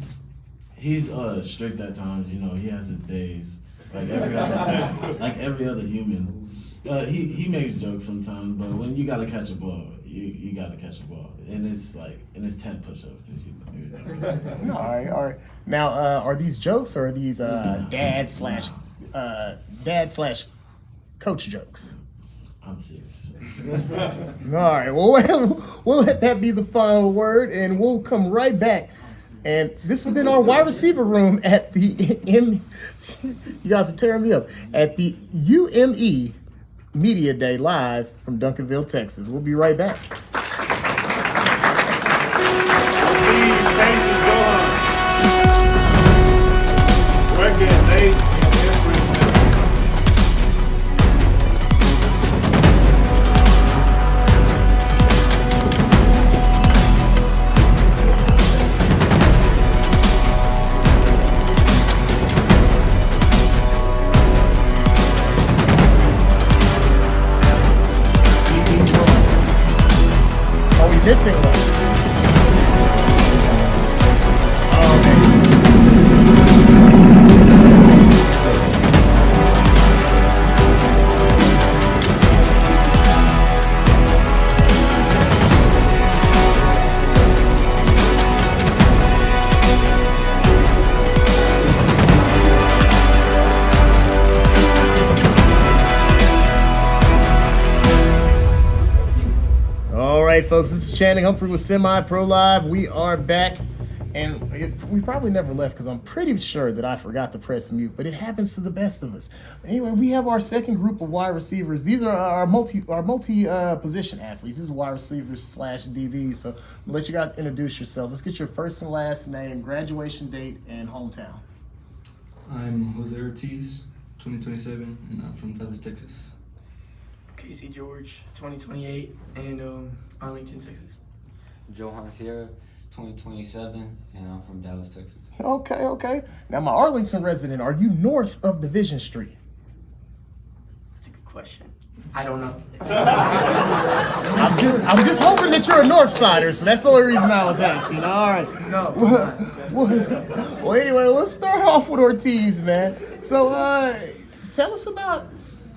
he's strict at times. You know, he has his days like every other human. He makes jokes sometimes, but when you gotta catch a ball, you gotta catch a ball, and it's 10 push-ups. All right. Now, are these jokes or are these dad slash coach jokes? I'm serious. All right. Well, we'll let that be the final word, and we'll come right back. And this has been our wide receiver room at the you guys are tearing me up, at the UME Media Day live from Duncanville, Texas. We'll be right back. folks, this is Channing Humphrey with Semi Pro Live. We are back, and we probably never left because I'm pretty sure that I forgot to press mute, but it happens to the best of us. Anyway, we have our second group of wide receivers. These are our multi position athletes. These are wide receivers / DBs. So I'll let you guys introduce yourselves. Let's get your first and last name, graduation date, and hometown. I'm Jose Ortiz, 2027, and I'm from Dallas, Texas. Casey George, 2028, and Arlington, Texas. Johan Sierra, 2027, and I'm from Dallas, Texas. Okay. Now, my Arlington resident, are you north of Division Street? That's a good question. I don't know. I'm just hoping that you're a North Sider, so that's the only reason I was asking. All right. No. Well, anyway, let's start off with Ortiz, man. So, tell us about.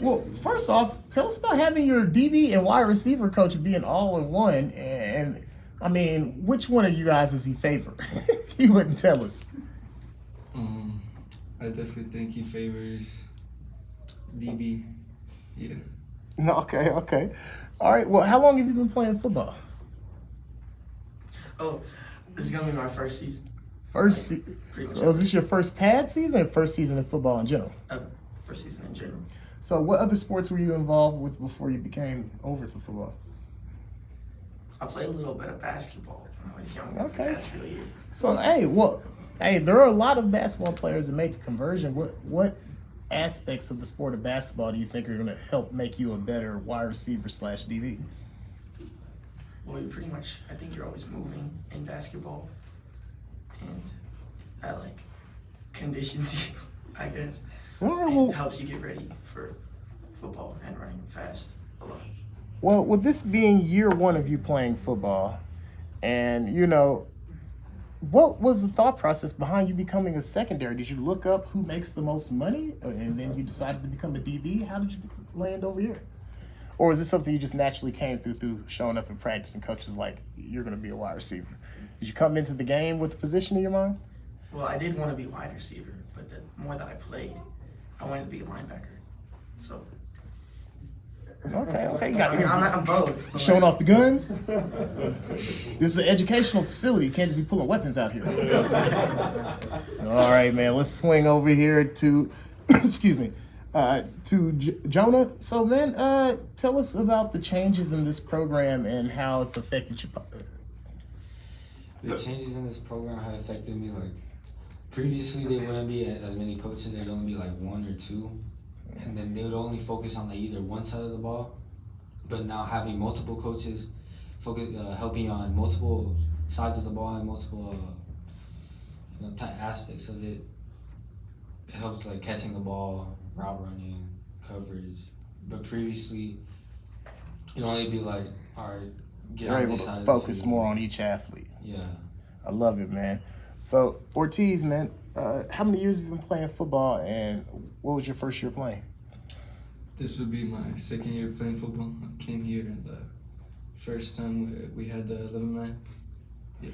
Well, first off, tell us about having your DB and wide receiver coach being all in one. And I mean, which one of you guys does he favor? He wouldn't tell us. I definitely think he favors DB. Yeah. Okay. All right. Well, how long have you been playing football? Oh, this is gonna be my first season. First season. So is this your first pad season or first season in football in general? First season in general. So what other sports were you involved with before you became over to football? I played a little bit of basketball when I was younger. Okay. That's really it. So there are a lot of basketball players that make the conversion. What aspects of the sport of basketball do you think are going to help make you a better wide receiver / DB? Well, I think you're always moving in basketball, and that conditions you, I guess. It helps you get ready for football and running fast a lot. Well, with this being year one of you playing football, and what was the thought process behind you becoming a secondary? Did you look up who makes the most money, and then you decided to become a DB? How did you land over here? Or was this something you just naturally came through showing up in practice and coach was like, you're going to be a wide receiver? Did you come into the game with a position in your mind? Well, I did want to be wide receiver, but the more that I played, I wanted to be a linebacker. So. Okay. I'm both. Showing off the guns? This is an educational facility. You can't just be pulling weapons out here. All right, man. Let's swing over here to, to Jonah. So, man, tell us about the changes in this program and how it's affected you. The changes in this program have affected me. Previously, there wouldn't be as many coaches. There'd only be one or two. And then they would only focus on either one side of the ball. But now having multiple coaches helping on multiple sides of the ball and multiple aspects of it, it helps catching the ball, route running, coverage. But previously, it'd only be all right, get You're on able this side to of focus the field. more on each athlete. Yeah. I love it, man. So, Ortiz, man, how many years have you been playing football, and what was your first year playing? This would be my second year playing football. I came here and the first time we had the 11-man. Yeah.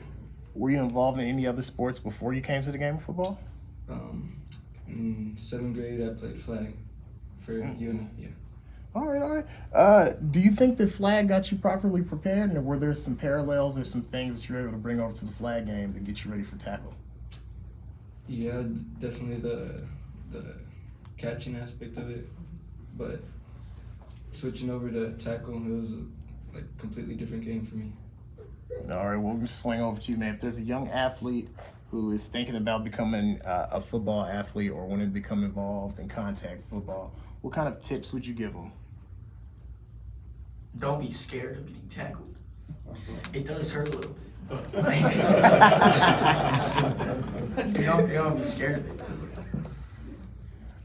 Were you involved in any other sports before you came to the game of football? In 7th grade, I played flag for UME. Yeah. All right. Do you think that flag got you properly prepared, and were there some parallels or some things that you were able to bring over to the flag game to get you ready for tackle? Yeah, definitely the catching aspect of it, but switching over to tackle, it was a completely different game for me. All right, well, we'll just swing over to you, man. If there's a young athlete who is thinking about becoming a football athlete or wanting to become involved in contact football, what kind of tips would you give them? Don't be scared of getting tackled. It does hurt a little bit. You don't be scared of it. If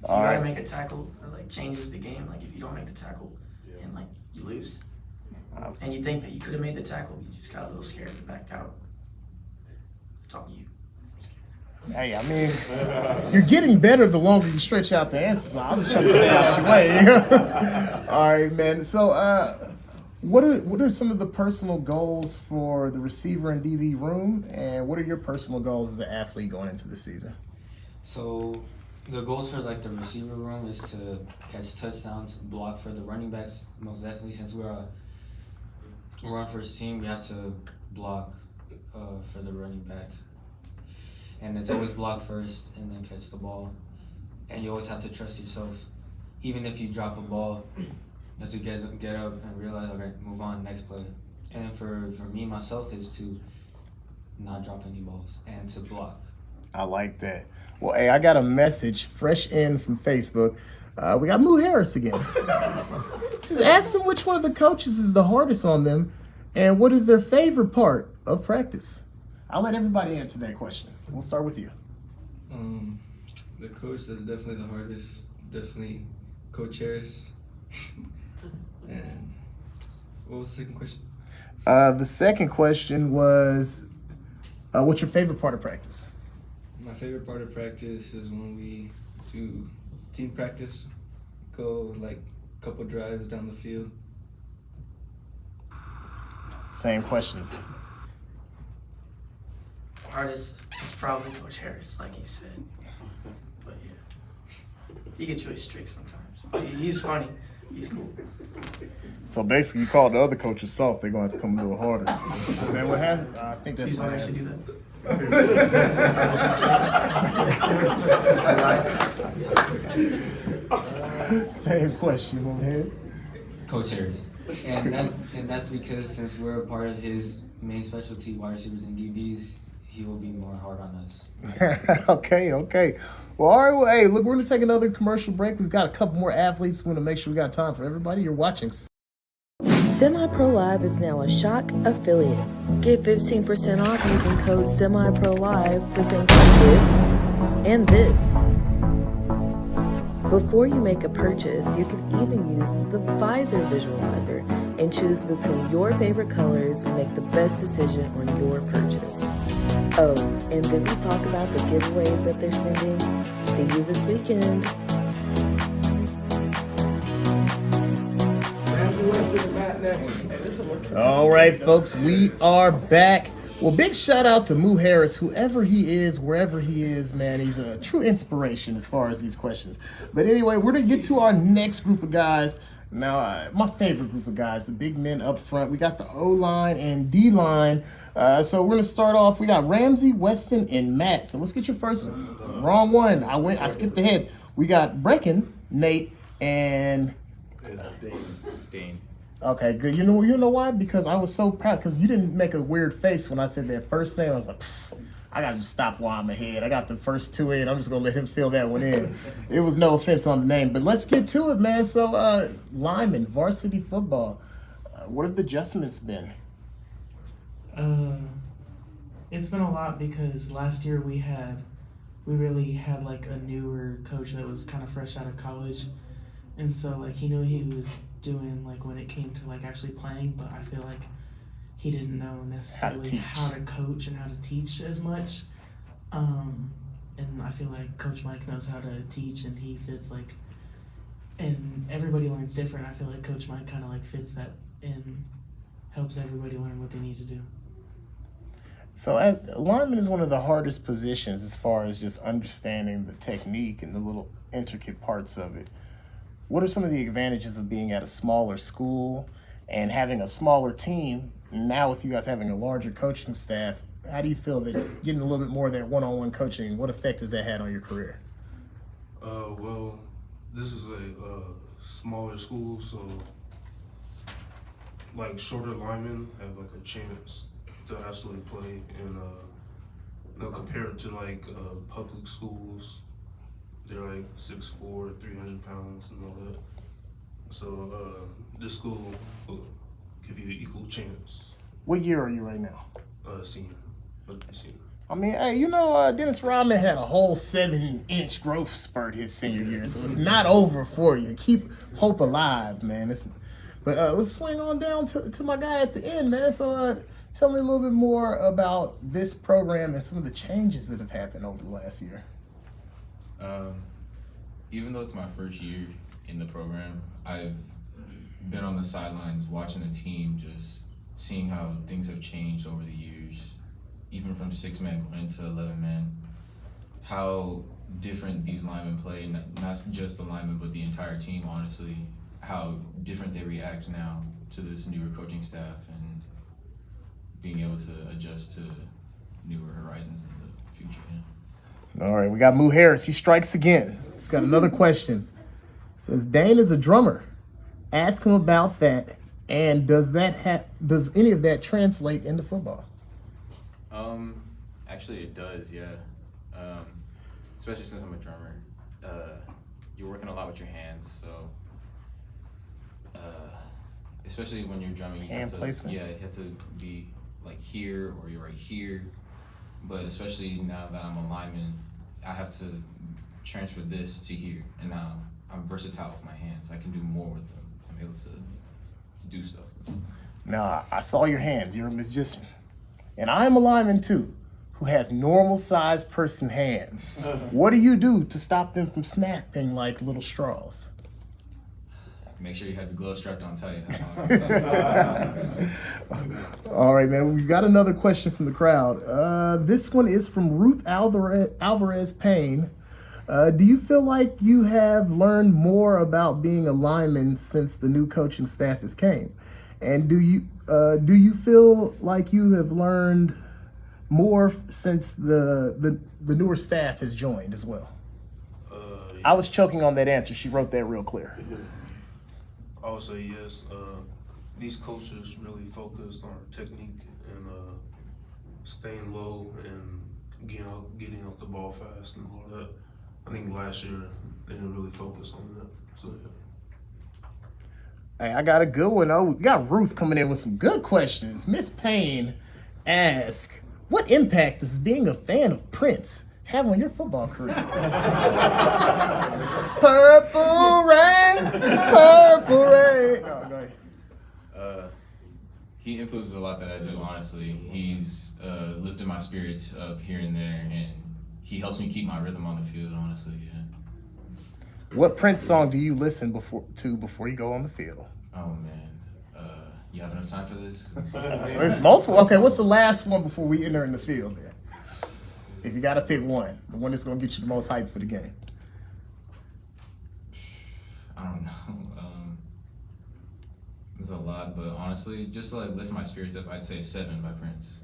you gotta make a tackle, it changes the game. If you don't make the tackle, and you lose, and you think that you could have made the tackle, you just got a little scared and backed out. It's on you. Hey, I mean, you're getting better the longer you stretch out the answers. So I'm just trying to stay out your way. All right, man. So, what are some of the personal goals for the receiver and DB room, and what are your personal goals as an athlete going into the season? So, the goals for the receiver room is to catch touchdowns, block for the running backs, most definitely, since we're we're on first team, we have to block for the running backs. And it's always block first and then catch the ball. And you always have to trust yourself. Even if you drop a ball, you have to get up and realize, okay, move on, next play. And then for me, myself, is to not drop any balls and to block. I like that. Well, hey, I got a message fresh in from Facebook. We got Moo Harris again. It says, ask them which one of the coaches is the hardest on them and what is their favorite part of practice. I'll let everybody answer that question. We'll start with you. The coach that's definitely the hardest, definitely Coach Harris. And what was the second question? The second question was, what's your favorite part of practice? My favorite part of practice is when we do team practice, go like a couple drives down the field. Same questions. Hardest is probably Coach Harris, like he said. But yeah, he gets really strict sometimes. He's funny. He's cool. So basically, you call the other coaches soft, they're going to have to come a little harder. Is that what happened? I think that's Please what don't actually do happened. that. I was just kidding. Same question, my man. Coach Harris. And that's because since we're a part of his main specialty, wide receivers and DBs, he will be more hard on us. Okay. Well, all right. Well, hey, look, we're going to take another commercial break. We've got a couple more athletes. We want to make sure we got time for everybody. You're watching Semi Pro Live is now a Shock affiliate. Get 15% off using code SEMIPROLIVE for things like this and this. Before you make a purchase, you can even use the visor visualizer and choose between your favorite colors and make the best decision on your purchase. Oh, and did we talk about the giveaways that they're sending? See you this weekend. All right, folks, we are back. Well, big shout out to Moo Harris, whoever he is, wherever he is, man. He's a true inspiration as far as these questions. But anyway, we're going to get to our next group of guys. Now, my favorite group of guys, the big men up front. We got the O-line and D-line. So we're going to start off. We got Ramsey, Weston, and Matt. So let's get your first. Wrong one. I skipped ahead. We got Brecken, Nate, and Dean. Okay, good. You know why? Because I was so proud. Because you didn't make a weird face when I said that first name. I was like, I gotta just stop while I'm ahead. I got the first two in. I'm just gonna let him fill that one in. It was no offense on the name, but let's get to it, man. So, lineman, varsity football. What have the adjustments been? It's been a lot because last year we really had like a newer coach that was kind of fresh out of college, and so like he knew what he was doing like when it came to like actually playing, but I feel like he didn't know necessarily how to coach and how to teach as much. And I feel like Coach Mike knows how to teach, and he fits like, and everybody learns different. I feel like Coach Mike kind of like fits that and helps everybody learn what they need to do. So as lineman is one of the hardest positions as far as just understanding the technique and the little intricate parts of it. What are some of the advantages of being at a smaller school and having a smaller team? Now with you guys having a larger coaching staff, how do you feel that getting a little bit more of that one-on-one coaching, what effect has that had on your career? Well, this is a smaller school, so like shorter linemen have like a chance to actually play, and compared to like public schools, they're like 6'4", 300 pounds and all that. So this school will give you an equal chance. What year are you right now? Senior. I mean, hey, Dennis Rodman had a whole 7-inch growth spurt his senior year, so it's not over for you. Keep hope alive, man. But let's swing on down to my guy at the end, man. So tell me a little bit more about this program and some of the changes that have happened over the last year. Even though it's my first year in the program, I've been on the sidelines watching the team, just seeing how things have changed over the years, even from 6-man going into 11-man, how different these linemen play, not just the linemen, but the entire team, honestly, how different they react now to this newer coaching staff, and being able to adjust to newer horizons in the future. Yeah. All right, we got Moo Harris. He strikes again. He's got another question. Says Dane is a drummer. Ask him about that. And does any of that translate into football? Actually, it does. Yeah. Especially since I'm a drummer, you're working a lot with your hands. So, especially when you're drumming, you Hand have to, placement. yeah, you have to be like here or you're right here. But especially now that I'm a lineman, I have to transfer this to here, and now I'm versatile with my hands. I can do more with them. I'm able to do stuff with them. Now, I saw your hands. You're a magician. And I am a lineman too, who has normal sized person hands. What do you do to stop them from snapping like little straws? Make sure you have your gloves strapped on tight. That's all. All right, man. We got another question from the crowd. This one is from Ruth Alvarez Payne. Do you feel like you have learned more about being a lineman since the new coaching staff has came? And do you feel like you have learned more since the newer staff has joined as well? Yeah. I was choking on that answer. She wrote that real clear. I would say yes. These coaches really focus on technique and staying low and getting off the ball fast and all that. I think last year they didn't really focus on that. So yeah. Hey, I got a good one. Oh, we got Ruth coming in with some good questions. Miss Payne asks, what impact does being a fan of Prince have on your football career? Purple rain, purple rain. Oh, go ahead. He influences a lot that I do, honestly. He's lifted my spirits up here and there, and he helps me keep my rhythm on the field, honestly, yeah. What Prince song do you listen before you go on the field? Oh, man. You have enough time for this? There's multiple. Okay, what's the last one before we enter in the field then? If you got to pick one, the one that's going to get you the most hype for the game. I don't know. There's a lot, but honestly, just to like lift my spirits up, I'd say 7 by Prince.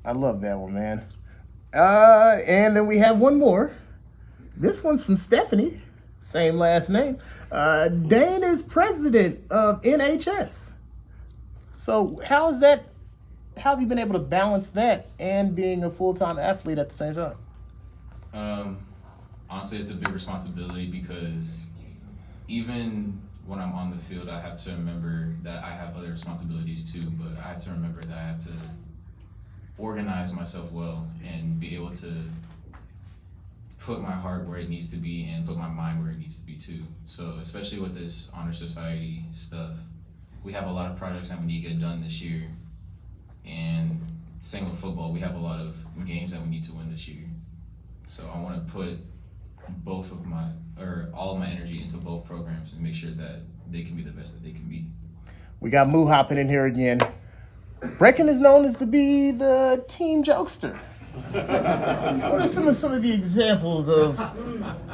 I love that one, man. And then we have one more. This one's from Stephanie, same last name. Dane is president of NHS. So how have you been able to balance that and being a full-time athlete at the same time? Honestly, it's a big responsibility because even when I'm on the field, I have to remember that I have other responsibilities too, but I have to remember that I have to organize myself well and be able to put my heart where it needs to be and put my mind where it needs to be too. So especially with this honor society stuff, we have a lot of projects that we need to get done this year. And same with football, we have a lot of games that we need to win this year. So I want to put all of my energy into both programs and make sure that they can be the best that they can be. We got Moo hopping in here again. Brecken is known as to be the team jokester. What are some of the examples of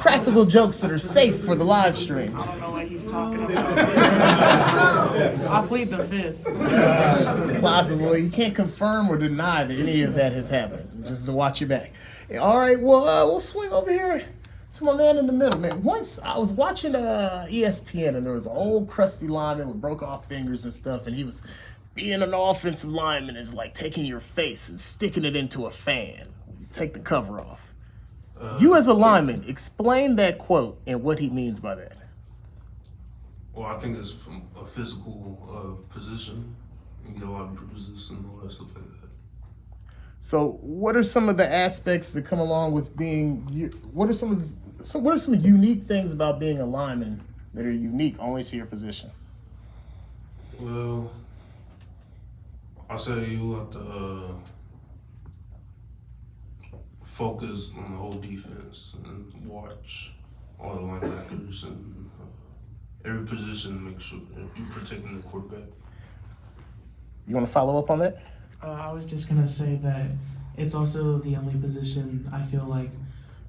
practical jokes that are safe for the live stream? I don't know what he's talking about. I plead the fifth. Plausible. You can't confirm or deny that any of that has happened. Just to watch your back. All right, well, we'll swing over here to my man in the middle, man. Once I was watching ESPN and there was an old crusty lineman with broke off fingers and stuff, and he was being an offensive lineman is like taking your face and sticking it into a fan. Take the cover off. You as a lineman, explain that quote and what he means by that. Well, I think it's a physical position. You get a lot of bruises and all that stuff like that. So, what are some of the aspects that come along with being? What are some unique things about being a lineman that are unique only to your position? Well, I say you have to focus on the whole defense and watch all the linebackers and every position. Make sure you're protecting the quarterback. You want to follow up on that? I was just gonna say that it's also the only position I feel like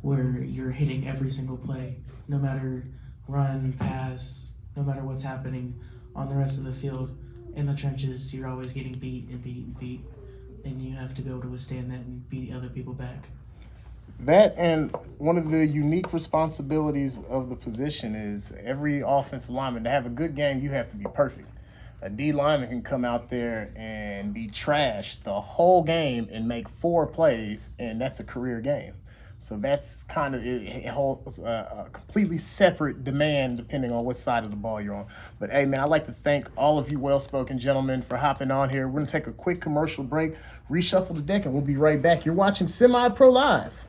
where you're hitting every single play, no matter run, pass, no matter what's happening on the rest of the field. in the trenches, you're always getting beat and beat and beat, and you have to be able to withstand that and beat other people back. That, and one of the unique responsibilities of the position is every offensive lineman, to have a good game, you have to be perfect. A D lineman can come out there and be trashed the whole game and make 4 plays, and that's a career game. So that's kind of, it holds a completely separate demand depending on what side of the ball you're on. But hey, man, I'd like to thank all of you well-spoken gentlemen for hopping on here. We're going to take a quick commercial break, reshuffle the deck, and we'll be right back. You're watching Semi-Pro Live.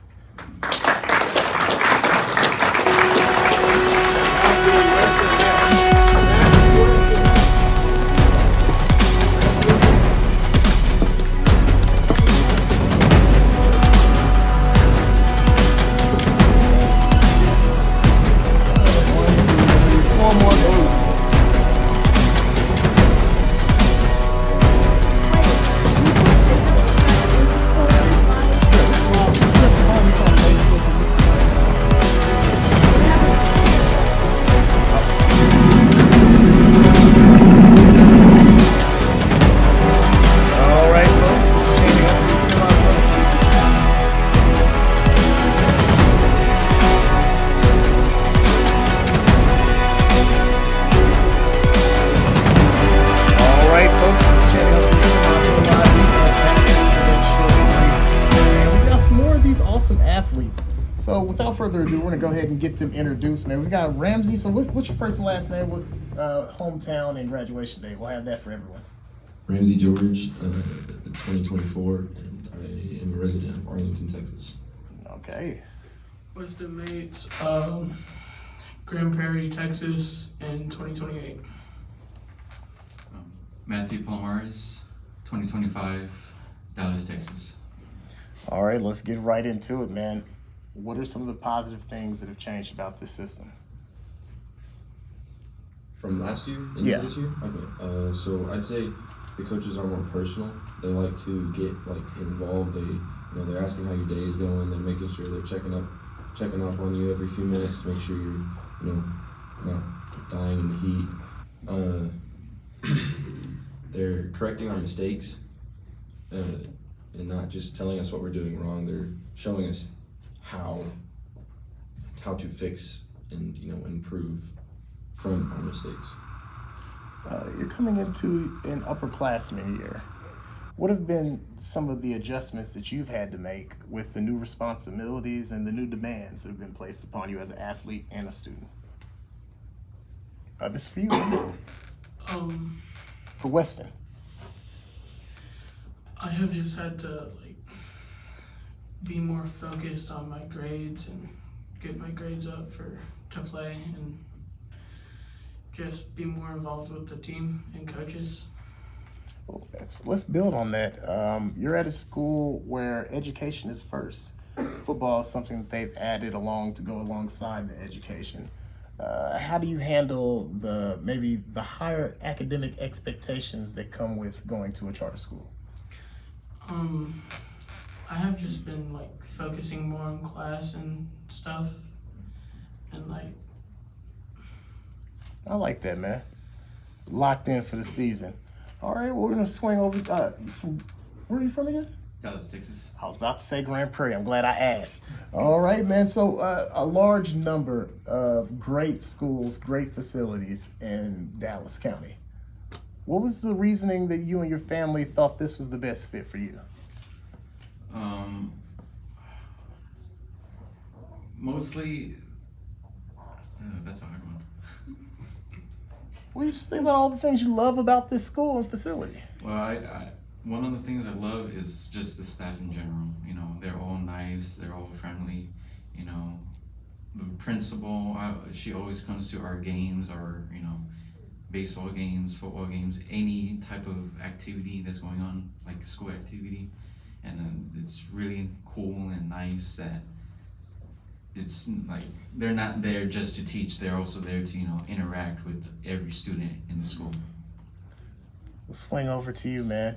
So without further ado, we're gonna go ahead and get them introduced, man. We got Ramsey. So what's your first and last name, with hometown and graduation date? We'll have that for everyone. Ramsey George, 2024, and I am a resident of Arlington, Texas. Okay. Weston Mates, Grand Prairie, Texas, in 2028. Matthew Palomares, 2025, Dallas, Texas. All right, let's get right into it, man. What are some of the positive things that have changed about this system? From last year into Yeah. this year? Okay. So I'd say the coaches are more personal. They like to get involved. They're asking how your day is going. They're making sure they're checking up on you every few minutes to make sure you're not dying in the heat. They're correcting our mistakes and not just telling us what we're doing wrong. They're showing us how to fix and improve from our mistakes. You're coming into an upperclassman year. What have been some of the adjustments that you've had to make with the new responsibilities and the new demands that have been placed upon you as an athlete and a student? This is for you. For Weston. I have just had to be more focused on my grades and get my grades up to play, and just be more involved with the team and coaches. Well, so let's build on that. You're at a school where education is first. Football is something that they've added along to go alongside the education. How do you handle maybe the higher academic expectations that come with going to a charter school? I have just been focusing more on class and stuff, and I like that, man. Locked in for the season. All right, well, we're gonna swing over. Where are you from again? Dallas, Texas. I was about to say Grand Prairie. I'm glad I asked. All right, man. So a large number of great schools, great facilities in Dallas County. What was the reasoning that you and your family thought this was the best fit for you? Mostly, that's a hard one. Well, you just think about all the things you love about this school and facility. Well, one of the things I love is just the staff in general. They're all nice, they're all friendly. The principal, she always comes to our games, our baseball games, football games, any type of activity that's going on, like school activity. And it's really cool and nice that it's they're not there just to teach, they're also there to interact with every student in the school. We'll swing over to you, man.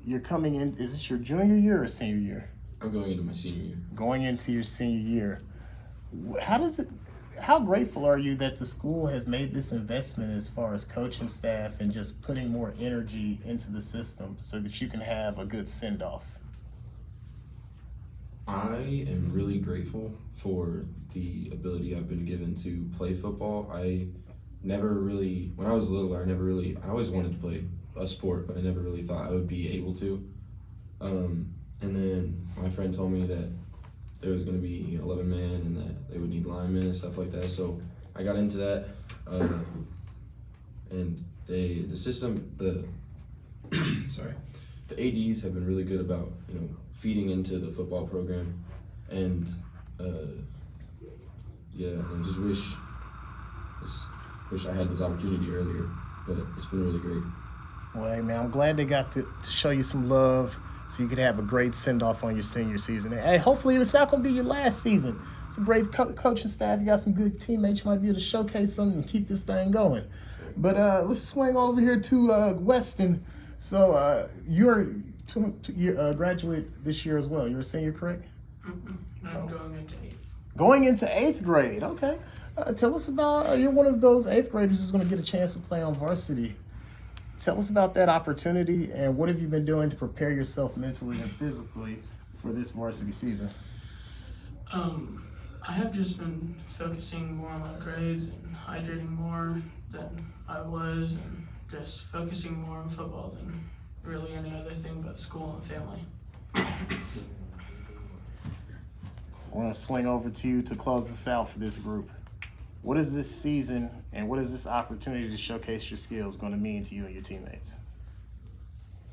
You're coming in, is this your junior year or senior year? I'm going into my senior year. Going into your senior year. How does it, how grateful are you that the school has made this investment as far as coaching staff and just putting more energy into the system so that you can have a good send-off? I am really grateful for the ability I've been given to play football. I never really, when I was littler, I always wanted to play a sport, but I never really thought I would be able to. And then my friend told me that there was going to be 11 man and that they would need linemen and stuff like that. So I got into that. And the system, sorry, the ADs have been really good about, feeding into the football program. And yeah, I just wish I had this opportunity earlier, but it's been really great. Well, hey, man, I'm glad they got to show you some love so you could have a great send-off on your senior season. And, hey, hopefully it's not going to be your last season. It's a great coaching staff. You got some good teammates. You might be able to showcase something and keep this thing going. But let's swing over here to Weston. So you're graduate this year as well. You're a senior, correct? I'm going into 8th. Going into 8th grade, okay. Tell us about, you're one of those 8th graders who's going to get a chance to play on varsity. Tell us about that opportunity and what have you been doing to prepare yourself mentally and physically for this varsity season? I have just been focusing more on my grades and hydrating more than I was, and just focusing more on football than really any other thing but school and family. I want to swing over to you to close us out for this group. What is this season and what is this opportunity to showcase your skills going to mean to you and your teammates?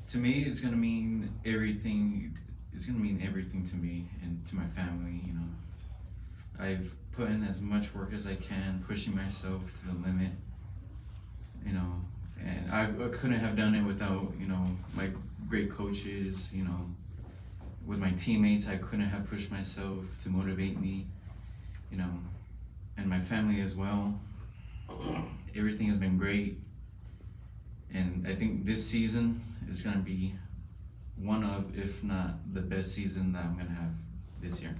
To me, it's gonna mean everything. It's gonna mean everything to me and to my family. I've put in as much work as I can, pushing myself to the limit. And I couldn't have done it without my great coaches. With my teammates, I couldn't have pushed myself to motivate me. And my family as well. Everything has been great. And I think this season is gonna be one of, if not the best season that I'm gonna have this year.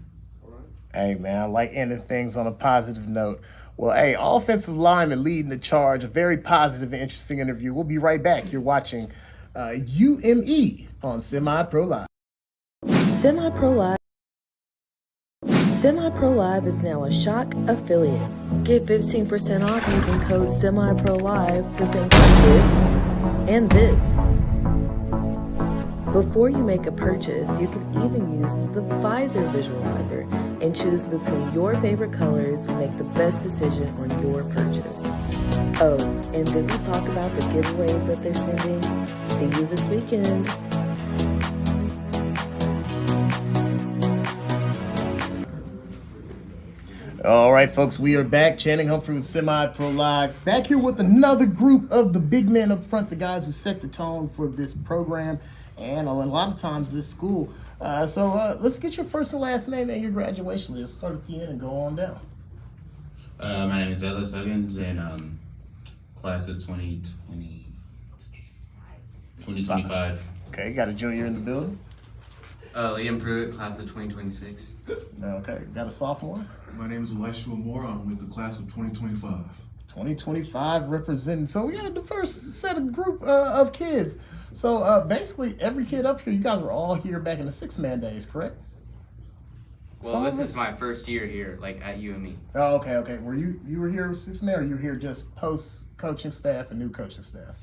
Hey, man, I like ending things on a positive note. Well, hey, offensive lineman leading the charge, a very positive and interesting interview. We'll be right back. You're watching UME on Semi-Pro Live. Semi-Pro Live is now a Shock affiliate. Get 15% off using code SEMIPRO LIVE for things like this and this. Before you make a purchase, you can even use the visor visualizer and choose between your favorite colors and make the best decision on your purchase. Oh, and did we talk about the giveaways that they're sending? See you this weekend. All right, folks, we are back. Channing Humphrey with Semi-Pro Live. Back here with another group of the big men up front, the guys who set the tone for this program and a lot of times this school. So let's get your first and last name and your graduation. Let's start at the end and go on down. My name is Ellis Huggins, and class of 2025. Okay, got a junior in the building. Liam Pruitt, class of 2026. Okay, got a sophomore. My name is Elisha Moore. I'm with the class of 2025. 2025 representing. So we got a diverse set of group of kids. So basically every kid up here, you guys were all here back in the 6-man days, correct? Well, this is my first year here, at UME. Oh, okay. Were you were here 6-man, or you were here just post coaching staff and new coaching staff?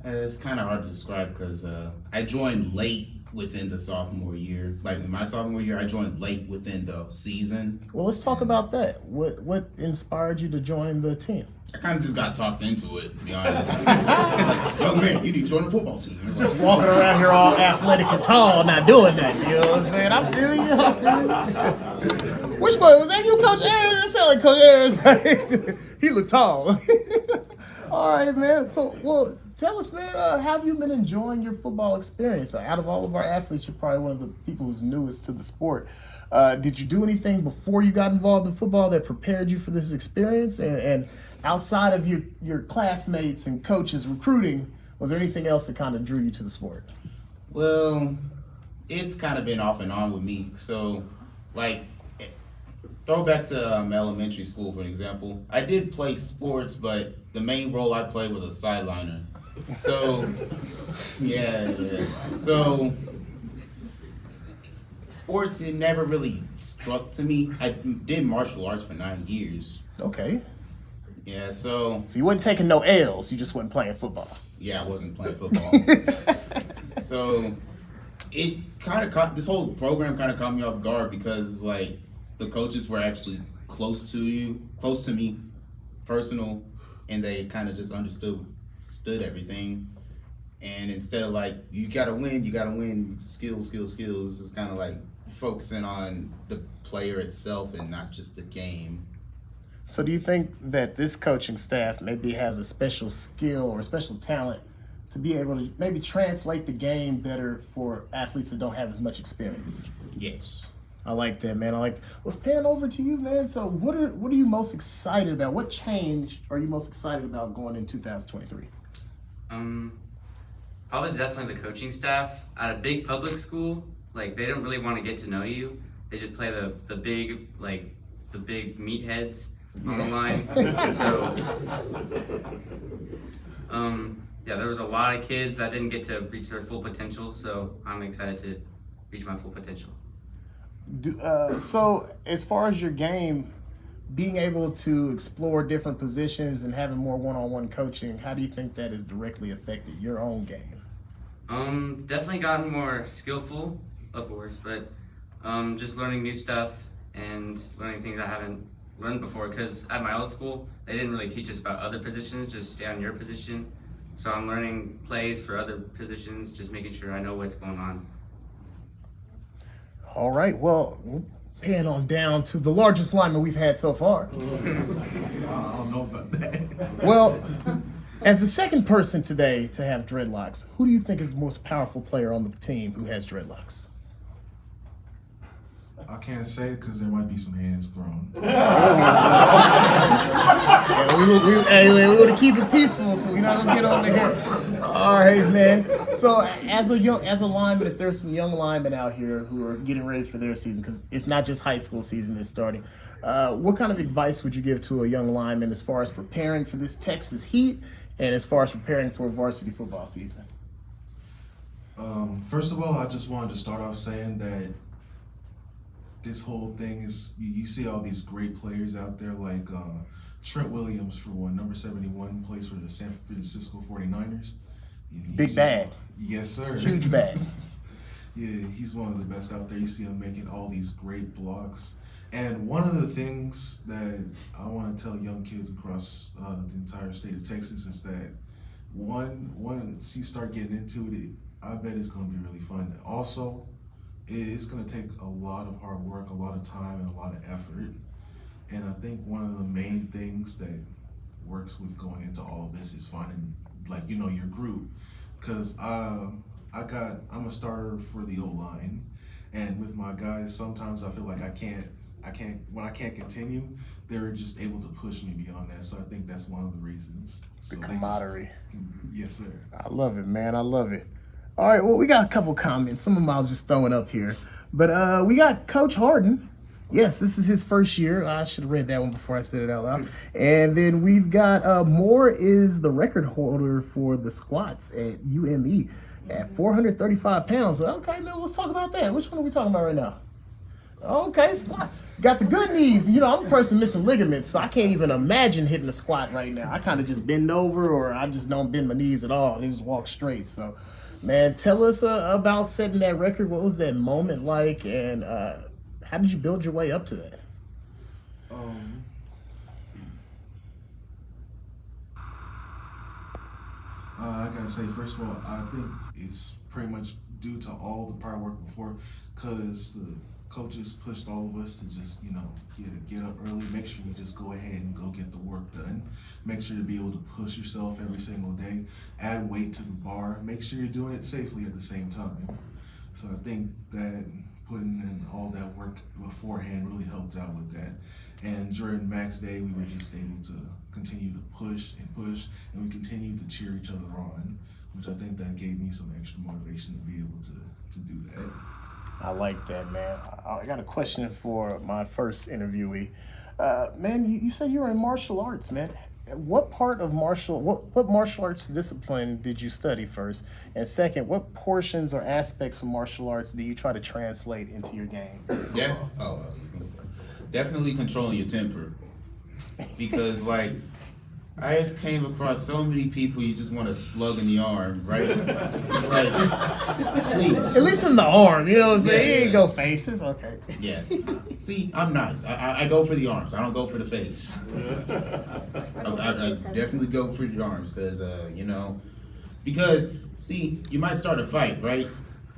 It's kind of hard to describe because I joined late within the sophomore year. In my sophomore year, I joined late within the season. Well, let's talk about that. What inspired you to join the team? I kind of just got talked into it, to be honest. It's like, young man, you need to join the football team. It's just walking around here all athletic and tall, not doing that. You know what I'm saying? I feel you. Which one? Was that you, Coach Ayers? It sounded like Coach Ayers, right? He looked tall. All right, man. So, tell us, man, have you been enjoying your football experience? Out of all of our athletes, you're probably one of the people who's newest to the sport. Did you do anything before you got involved in football that prepared you for this experience? And outside of your classmates and coaches recruiting, was there anything else that kind of drew you to the sport? Well, it's kind of been off and on with me. So, throw back to elementary school, for example. I did play sports, but the main role I played was a sideliner. So, yeah. So, sports, it never really struck to me. I did martial arts for 9 years. Okay. Yeah, so you wasn't taking no L's, you just wasn't playing football. Yeah, I wasn't playing football. So it kind of caught, this whole program kind of caught me off guard because like the coaches were actually close to me, personal, and they kind of just understood everything. And instead of like, you gotta win, skills, it's kind of like focusing on the player itself and not just the game. So do you think that this coaching staff maybe has a special skill or a special talent to be able to maybe translate the game better for athletes that don't have as much experience? Yes. I like that, man. Let's pan over to you, man. So what are you most excited about? What change are you most excited about going in 2023? Probably definitely the coaching staff. At a big public school, like they don't really want to get to know you. They just play the big meatheads on the line. So yeah, there was a lot of kids that didn't get to reach their full potential, so I'm excited to reach my full potential. So as far as your game, being able to explore different positions and having more one-on-one coaching, how do you think that has directly affected your own game? Definitely gotten more skillful, of course, but just learning new stuff and learning things I haven't learned before, because at my old school, they didn't really teach us about other positions, just stay on your position. So I'm learning plays for other positions, just making sure I know what's going on. All right, well, we'll pan on down to the largest lineman we've had so far. I don't know about that. Well, as the second person today to have dreadlocks, who do you think is the most powerful player on the team who has dreadlocks? I can't say it because there might be some hands thrown. We want to keep it peaceful, so we're not gonna get on the head. All right, man. So, as a lineman, if there's some young linemen out here who are getting ready for their season, because it's not just high school season that's starting, what kind of advice would you give to a young lineman as far as preparing for this Texas heat and as far as preparing for varsity football season? First of all, I just wanted to start off saying that this whole thing is, you see all these great players out there like Trent Williams, for one, number 71, plays for the San Francisco 49ers. Big bag. Yes, sir. Huge bag. Yeah, he's one of the best out there. You see him making all these great blocks. And one of the things that I want to tell young kids across the entire state of Texas is that once you start getting into it, I bet it's going to be really fun. Also, it's going to take a lot of hard work, a lot of time, and a lot of effort. And I think one of the main things that works with going into all of this is finding, like, your group. Because I'm a starter for the O-line, and with my guys, sometimes I feel like when I can't continue, they're just able to push me beyond that. So I think that's one of the reasons. So the camaraderie. Yes, sir. I love it, man. I love it. All right, well, we got a couple comments. Some of them I was just throwing up here. But we got Coach Harden. Yes, this is his first year. I should have read that one before I said it out loud. And then we've got Moore is the record holder for the squats at UME at 435 pounds. Okay, man, let's talk about that. Which one are we talking about right now? Okay, squats. Got the good knees. I'm a person missing ligaments, so I can't even imagine hitting a squat right now. I kind of just bend over, or I just don't bend my knees at all. They just walk straight. So, man, tell us about setting that record. What was that moment like, and how did you build your way up to that? I gotta say, first of all, I think it's pretty much due to all the prior work before, because the coaches pushed all of us to just, get up early, make sure you just go ahead and go get the work done. Make sure to be able to push yourself every single day, add weight to the bar, make sure you're doing it safely at the same time. So I think that putting in all that work beforehand really helped out with that. And during max day, we were just able to continue to push, and we continued to cheer each other on, which I think that gave me some extra motivation to be able to do that. I like that, man. I got a question for my first interviewee. Man, you said you were in martial arts, man. What martial arts discipline did you study first? And second, what portions or aspects of martial arts do you try to translate into your game? Definitely controlling your temper. Because, like, I have came across so many people you just want to slug in the arm, right? It's like, please. At least in the arm, you know what I'm saying? You ain't go faces, okay. Yeah. See, I'm nice. I go for the arms. I don't go for the face. I definitely go for the arms because, because, see, you might start a fight, right?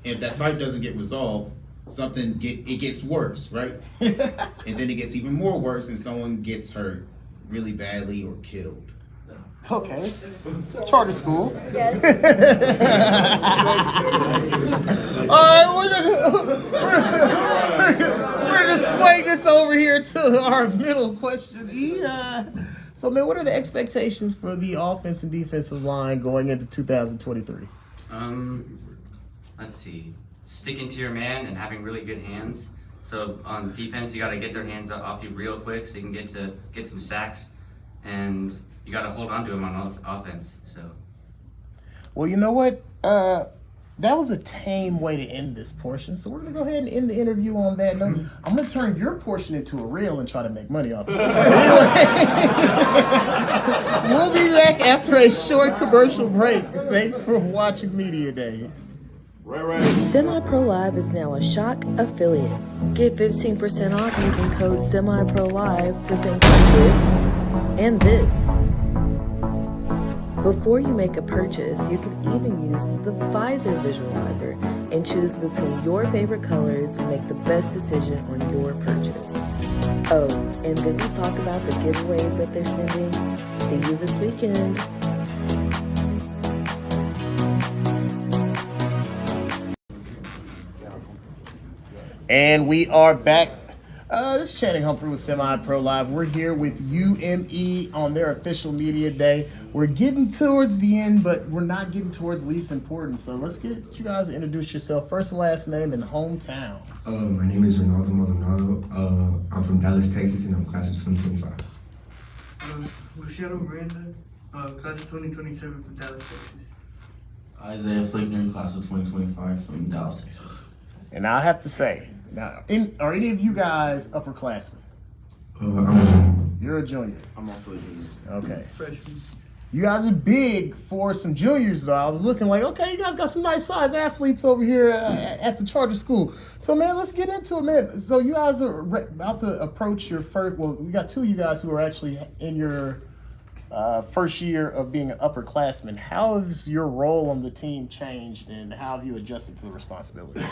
If that fight doesn't get resolved, it gets worse, right? And then it gets even more worse and someone gets hurt really badly or killed. Okay. Charter school. Yes. All right, we're gonna swing this over here to our middle question. So, man, what are the expectations for the offense and defensive line going into 2023? Let's see. Sticking to your man and having really good hands. So on defense, you got to get their hands off you real quick so you can get some sacks, and you got to hold on to them on offense. So. Well, you know what? That was a tame way to end this portion, so we're gonna go ahead and end the interview on that note. I'm gonna turn your portion into a reel and try to make money off of it. We'll be back after a short commercial break. Thanks for watching Media Day. Semi-Pro Live is now a Shock affiliate. Get 15% off using code SEMIPROLIVE for things like this and this. Before you make a purchase, you can even use the visor visualizer and choose between your favorite colors and make the best decision on your purchase. Oh, and did we talk about the giveaways that they're sending? See you this weekend. And we are back. This is Channing Humphrey with Semi-Pro Live. We're here with UME on their official media day. We're getting towards the end, but we're not getting towards least important. So let's get you guys to introduce yourself, first and last name and hometown. My name is Ronaldo Maldonado. I'm from Dallas, Texas, and I'm class of 2025. Luciano Miranda, class of 2027 from Dallas, Texas. Isaiah Flickner, class of 2025 from Dallas, Texas. And I have to say, now, are any of you guys upperclassmen? I'm a junior. You're a junior. I'm also a junior. Okay. Freshman. You guys are big for some juniors, though. I was looking like, okay, you guys got some nice size athletes over here at the charter school. So, man, let's get into it, man. So you guys are about to approach your first, well, we got two of you guys who are actually in your first year of being an upperclassman. How has your role on the team changed, and how have you adjusted to the responsibilities?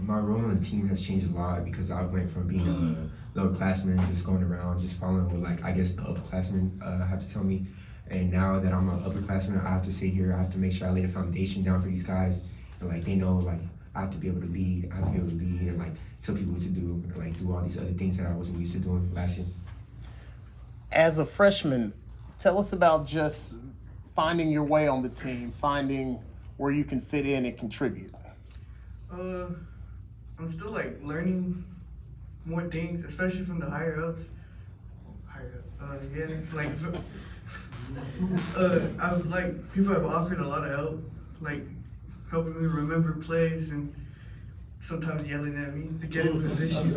My role on the team has changed a lot because I went from being a lowerclassman, just going around, just following what, like, I guess the upperclassmen have to tell me. And now that I'm an upperclassman, I have to sit here, I have to make sure I lay the foundation down for these guys. And, like, they know, like, I have to be able to lead, and, like, tell people what to do, and, like, do all these other things that I wasn't used to doing last year. As a freshman, tell us about just finding your way on the team, finding where you can fit in and contribute. I'm still like learning more things, especially from the higher ups. I've like people have offered a lot of help, like helping me remember plays and sometimes yelling at me to get in position.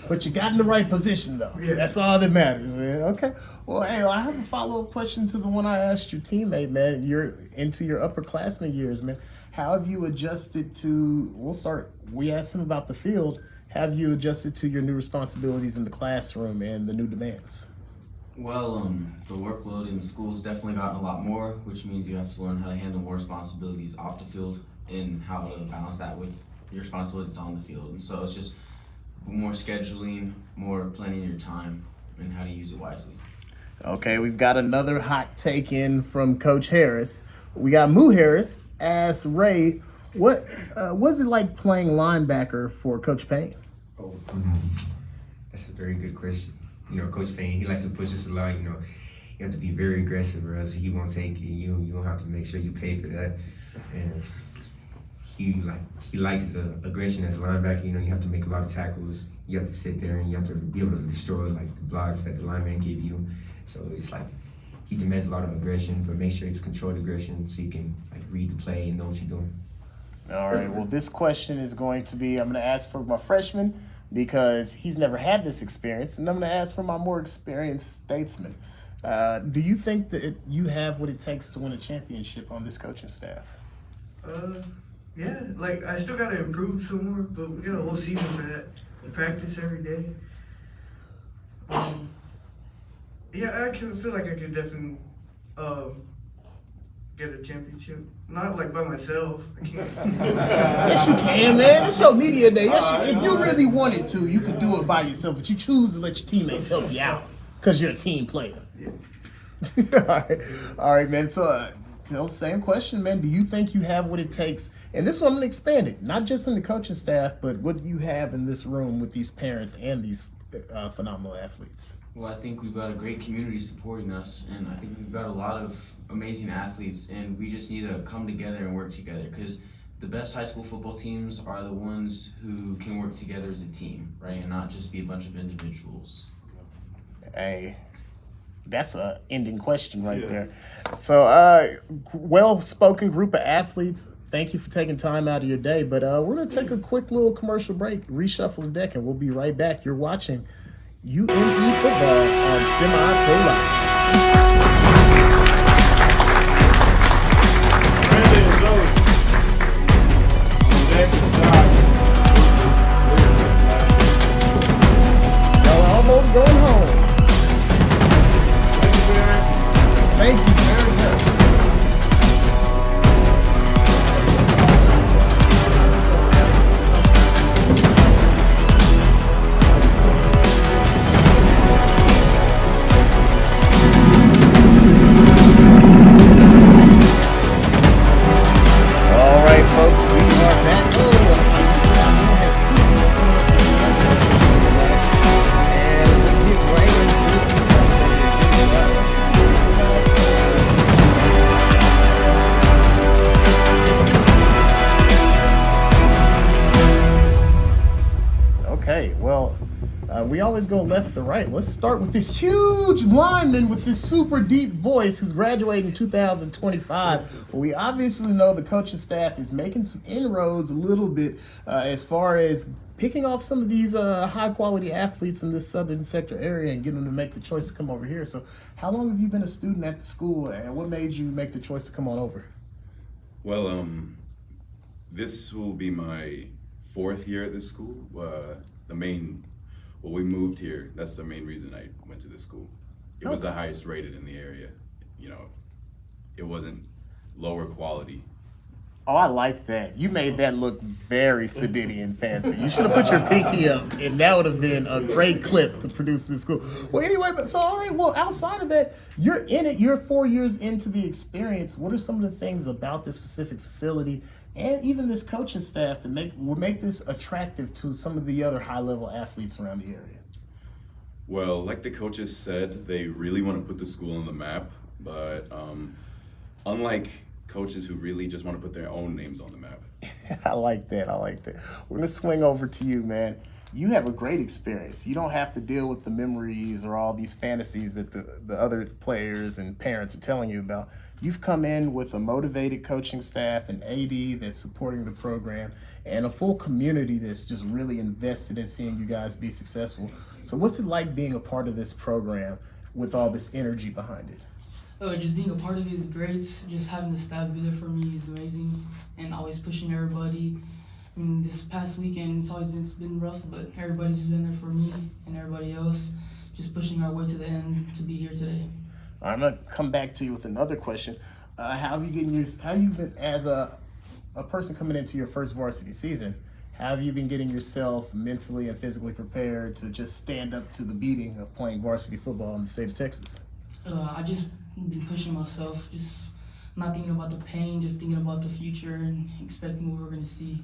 But you got in the right position, though. Yeah. That's all that matters, man. Okay. Well, hey, I have a follow-up question to the one I asked your teammate, man. You're into your upperclassmen years, man. How have you adjusted to, we asked him about the field. Have you adjusted to your new responsibilities in the classroom and the new demands? Well, the workload in school's definitely gotten a lot more, which means you have to learn how to handle more responsibilities off the field and how to balance that with your responsibilities on the field. And so it's just more scheduling, more planning your time, and how to use it wisely. Okay, we've got another hot take in from Coach Harris. We got Moo Harris. Asked Ray, what was it like playing linebacker for Coach Payne? That's a very good question. You know, Coach Payne, he likes to push us a lot. You know, you have to be very aggressive or else he won't take it. You have to make sure you pay for that. And he likes the aggression as a linebacker. You know, you have to make a lot of tackles. You have to sit there and you have to be able to destroy like the blocks that the lineman give you. So it's like he demands a lot of aggression, but make sure it's controlled aggression so you can like read the play and know what you're doing. All right, well, this question is going to be, I'm going to ask for my freshman because he's never had this experience, and I'm going to ask for my more experienced statesman. Do you think that you have what it takes to win a championship on this coaching staff? Yeah, like I still gotta improve some more, but we got a whole season for that. We practice every day. Yeah, I feel like I could definitely get a championship. Not like by myself. I can't. Yes, you can, man. It's your media day. Yes, if you really wanted to, you could do it by yourself, but you choose to let your teammates help you out because you're a team player. Yeah. All right, man. So, tell the same question, man. Do you think you have what it takes? And this one, I'm going to expand it, not just in the coaching staff, but what do you have in this room with these parents and these phenomenal athletes? Well, I think we've got a great community supporting us, and I think we've got a lot of amazing athletes, and we just need to come together and work together, because the best high school football teams are the ones who can work together as a team, right, and not just be a bunch of individuals. Hey, that's a ending question right there. So, well-spoken group of athletes. Thank you for taking time out of your day, but we're going to take a quick little commercial break, reshuffle the deck, and we'll be right back. You're watching UME football on Semi-Pro Live. Y'all are almost going home. Thank you very much. All right, folks, we are back. Okay, well, we always go left to right. Let's start with this huge lineman with this super deep voice who's graduating in 2025. Well, we obviously know the coaching staff is making some inroads a little bit as far as picking off some of these high-quality athletes in this southern sector area and getting them to make the choice to come over here. So how long have you been a student at the school, and what made you make the choice to come on over? Well, this will be my 4th year at this school. We moved here. That's the main reason I went to this school. It was the highest rated in the area. You know, it wasn't lower quality. Oh, I like that. You made that look very Sedidian fancy. You should have put your pinky up, and that would have been a great clip to produce this school. Well, anyway, all right, well, outside of that, you're in it. You're 4 years into the experience. What are some of the things about this specific facility and even this coaching staff that will make this attractive to some of the other high-level athletes around the area? Well, like the coaches said, they really want to put the school on the map, but unlike coaches who really just want to put their own names on the map. I like that. We're going to swing over to you, man. You have a great experience. You don't have to deal with the memories or all these fantasies that the other players and parents are telling you about. You've come in with a motivated coaching staff, an AD that's supporting the program, and a full community that's just really invested in seeing you guys be successful. So what's it like being a part of this program with all this energy behind it? Just being a part of it is great. Just having the staff be there for me is amazing, and always pushing everybody. I mean, this past weekend, it's always been rough, but everybody's been there for me and everybody else, just pushing our way to the end to be here today. I'm gonna come back to you with another question. How have you been as a person coming into your first varsity season? How have you been getting yourself mentally and physically prepared to just stand up to the beating of playing varsity football in the state of Texas? I just been pushing myself, just not thinking about the pain, just thinking about the future and expecting what we're gonna see.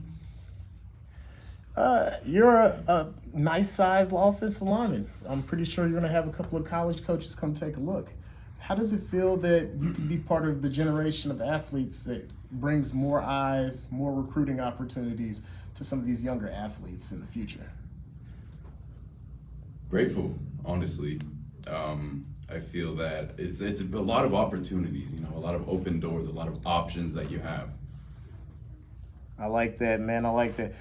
You're a nice-sized offensive lineman. I'm pretty sure you're gonna have a couple of college coaches come take a look. How does it feel that you can be part of the generation of athletes that brings more eyes, more recruiting opportunities to some of these younger athletes in the future? Grateful, honestly. I feel that it's a lot of opportunities, a lot of open doors, a lot of options that you have. I like that, man. I like that.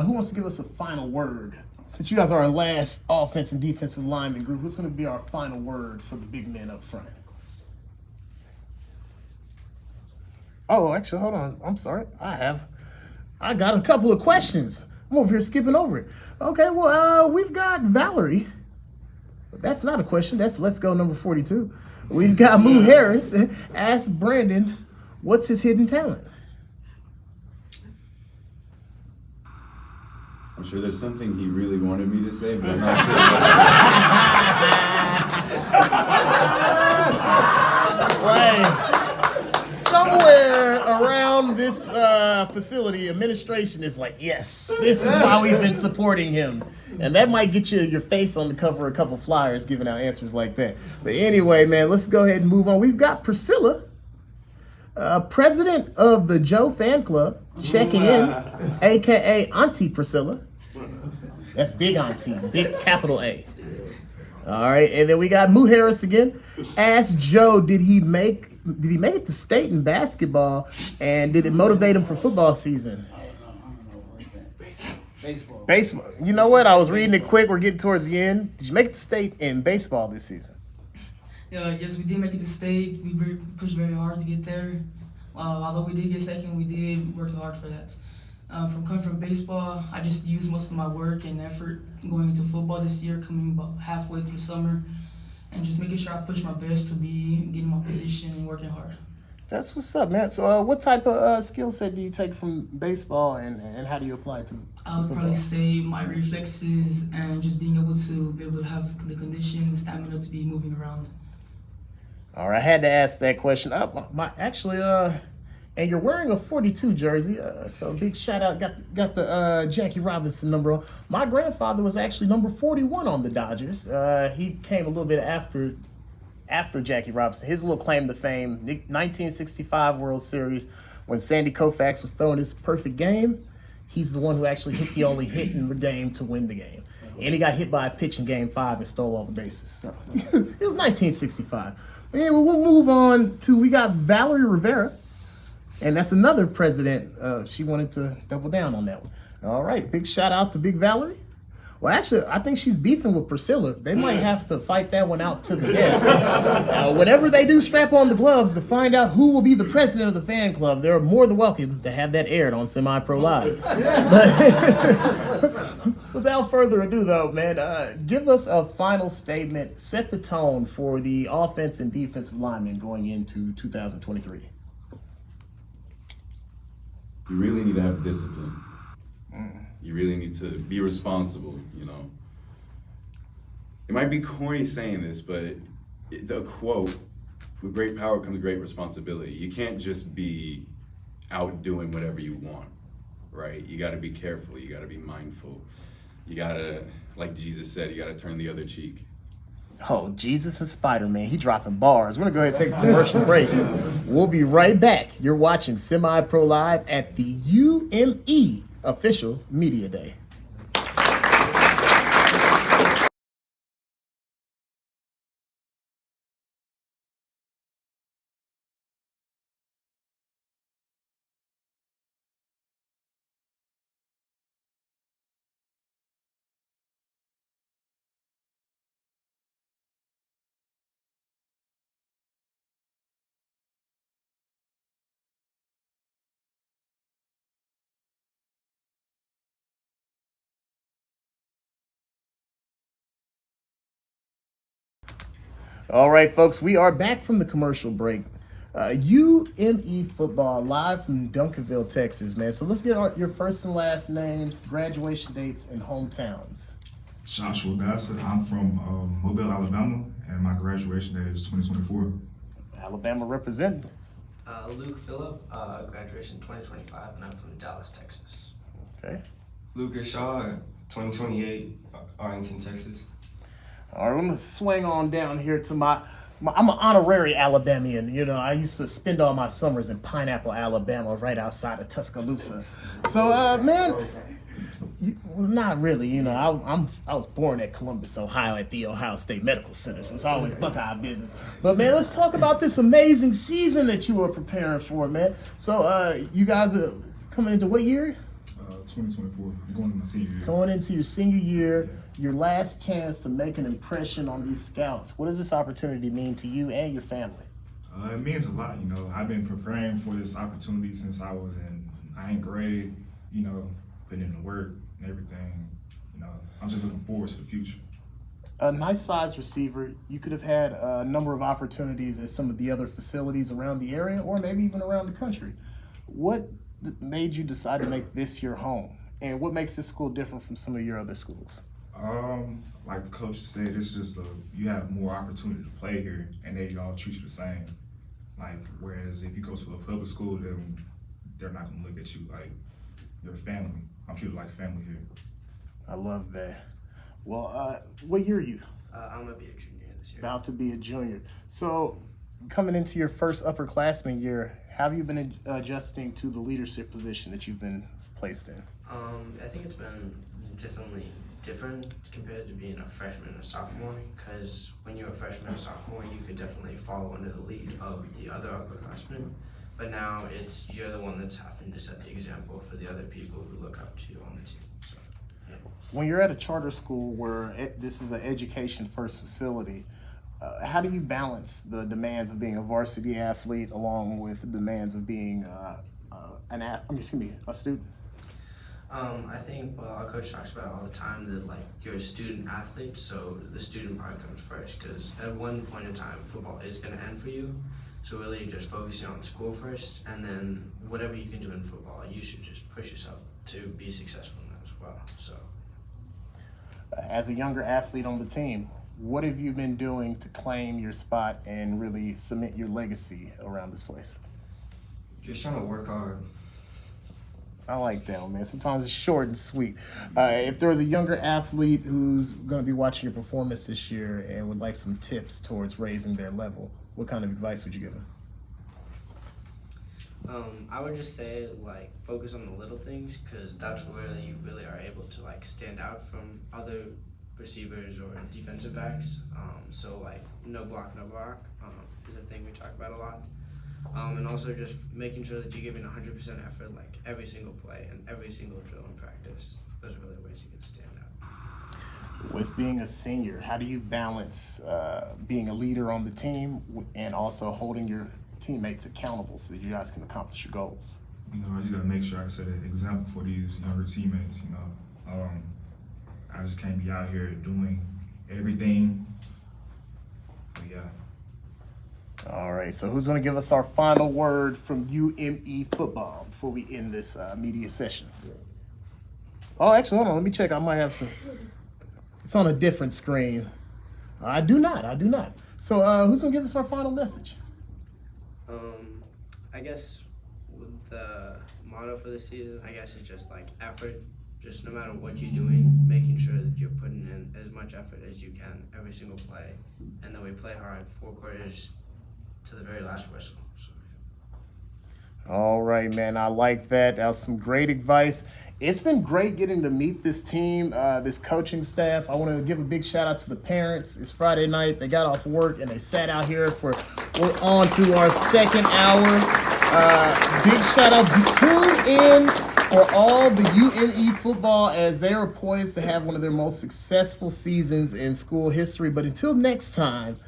Who wants to give us a final word? Since you guys are our last offense and defensive lineman group, who's going to be our final word for the big men up front? Oh, actually, hold on. I'm sorry. I got a couple of questions. I'm over here skipping over it. Okay, well, we've got Valerie. But that's not a question. That's let's go number 42. We've got Moo Harris. Ask Brandon, what's his hidden talent? I'm sure there's something he really wanted me to say, but I'm not sure. Right. Somewhere around this facility, administration is like, yes, this is why we've been supporting him. And that might get you your face on the cover of a couple flyers giving out answers like that. But anyway, man, let's go ahead and move on. We've got Priscilla, president of the Joe Fan Club, checking in, a.k.a. Auntie Priscilla. That's Big Auntie, big capital A. All right, and then we got Moo Harris again. Ask Joe, did he make it to state in basketball, and did it motivate him for football season? Baseball. You know what? I was reading it quick. We're getting towards the end. Did you make it to state in baseball this season? Yes, we did make it to state. We pushed very hard to get there. Although we did get second, we did work hard for that. From coming from baseball, I just used most of my work and effort going into football this year, coming about halfway through summer, and just making sure I push my best to be getting my position and working hard. That's what's up, man. So what type of skill set do you take from baseball, and how do you apply it to I would football? probably say my reflexes and just being able to have the condition and stamina to be moving around. All right, I had to ask that question. And you're wearing a 42 jersey, so big shout out. Got the Jackie Robinson number on. My grandfather was actually number 41 on the Dodgers. He came a little bit after Jackie Robinson. His little claim to fame, 1965 World Series, when Sandy Koufax was throwing his perfect game, he's the one who actually hit the only hit in the game to win the game. And he got hit by a pitch in Game 5 and stole all the bases. So it was 1965. But anyway, we'll move on to, we got Valerie Rivera. And that's another president. She wanted to double down on that one. All right, big shout out to Big Valerie. Well, actually, I think she's beefing with Priscilla. They might have to fight that one out to the death. Whenever they do strap on the gloves to find out who will be the president of the fan club, they're more than welcome to have that aired on Semi-Pro Live. Without further ado, though, man, give us a final statement. Set the tone for the offense and defensive linemen going into 2023. You really need to have discipline. You really need to be responsible, It might be corny saying this, but the quote, with great power comes great responsibility. You can't just be out doing whatever you want, right? You gotta be careful, you gotta be mindful. You gotta, like Jesus said, you gotta turn the other cheek. Oh, Jesus and Spider-Man, he dropping bars. We're gonna go ahead and take a commercial break. We'll be right back. You're watching Semi-Pro Live at the UME Official Media Day. All right, folks, we are back from the commercial break. UME football live from Duncanville, Texas, man. So let's get your first and last names, graduation dates, and hometowns. Joshua Bassett. I'm from Mobile, Alabama, and my graduation date is 2024. Alabama representing. Luke Phillip, graduation 2025, and I'm from Dallas, Texas. Okay. Lucas Shaw, 2028, Arlington, Texas. All right, I'm gonna swing on down here to my I'm an honorary Alabamian. You know, I used to spend all my summers in Pineapple, Alabama, right outside of Tuscaloosa. So, man, well, not really. You know, I was born at Columbus, Ohio, at the Ohio State Medical Center, so it's always Buckeye business. But man, let's talk about this amazing season that you were preparing for, man. So, you guys are coming into what year? 2024. I'm going into my senior year. Going into your senior year, your last chance to make an impression on these scouts. What does this opportunity mean to you and your family? It means a lot, you know. I've been preparing for this opportunity since I was in ninth grade, you know, putting in the work and everything. You know, I'm just looking forward to the future. A nice sized receiver, you could have had a number of opportunities at some of the other facilities around the area or maybe even around the country. What made you decide to make this your home? And what makes this school different from some of your other schools? Like the coach said, it's just you have more opportunity to play here, and they all treat you the same. Like, whereas if you go to a public school, then they're not gonna look at you like you're family. I'm treated like family here. I love that. Well, what year are you? I'm gonna be a junior this year. About to be a junior. So, coming into your first upperclassman year, how have you been adjusting to the leadership position that you've been placed in? I think it's been definitely different compared to being a freshman and a sophomore, because when you're a freshman and sophomore, you could definitely follow under the lead of the other upperclassmen, but now you're the one that's having to set the example for the other people who look up to you on the team. So, yeah. When you're at a charter school where this is an education first facility, how do you balance the demands of being a varsity athlete along with the demands of being a student? I think, well, our coach talks about all the time that, like, you're a student athlete, so the student part comes first, because at one point in time, football is going to end for you. So really just focusing on school first, and then whatever you can do in football, you should just push yourself to be successful in that as well. So, as a younger athlete on the team, what have you been doing to claim your spot and really cement your legacy around this place? Just trying to work hard. I like that one, man. Sometimes it's short and sweet. If there was a younger athlete who's going to be watching your performance this year and would like some tips towards raising their level, what kind of advice would you give them? I would just say, like, focus on the little things, because that's where you really are able to, like, stand out from other receivers or defensive backs. So, like, no block is a thing we talk about a lot. And also just making sure that you're giving 100% effort, like, every single play and every single drill in practice. Those are really ways you can stand out. With being a senior, how do you balance being a leader on the team and also holding your teammates accountable so that you guys can accomplish your goals? You know, I just gotta make sure I set an example for these younger teammates. You know, I just can't be out here doing everything. So yeah. All right, so who's going to give us our final word from UME football before we end this media session? Oh, actually, hold on. Let me check. I might have some. It's on a different screen. I do not. So who's going to give us our final message? I guess with the motto for the season, I guess it's just, like, effort. Just no matter what you're doing, making sure that you're putting in as much effort as you can every single play. And then we play hard 4 quarters to the very last whistle. So. All right, man. I like that. That was some great advice. It's been great getting to meet this team, this coaching staff. I want to give a big shout out to the parents. It's Friday night. They got off work and they sat out here we're on to our second hour. Big shout out. Tune in for all the UME football as they are poised to have one of their most successful seasons in school history. But until next time,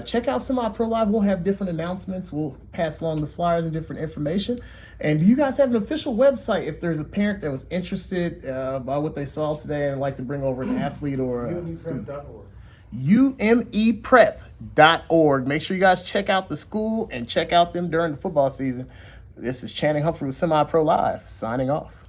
check out Semi-Pro Live. We'll have different announcements. We'll pass along the flyers and different information. And do you guys have an official website if there's a parent that was interested by what they saw today and like to bring over an athlete or a student? UMEprep.org. Make sure you guys check out the school and check out them during the football season. This is Channing Humphrey with Semi-Pro Live, signing off.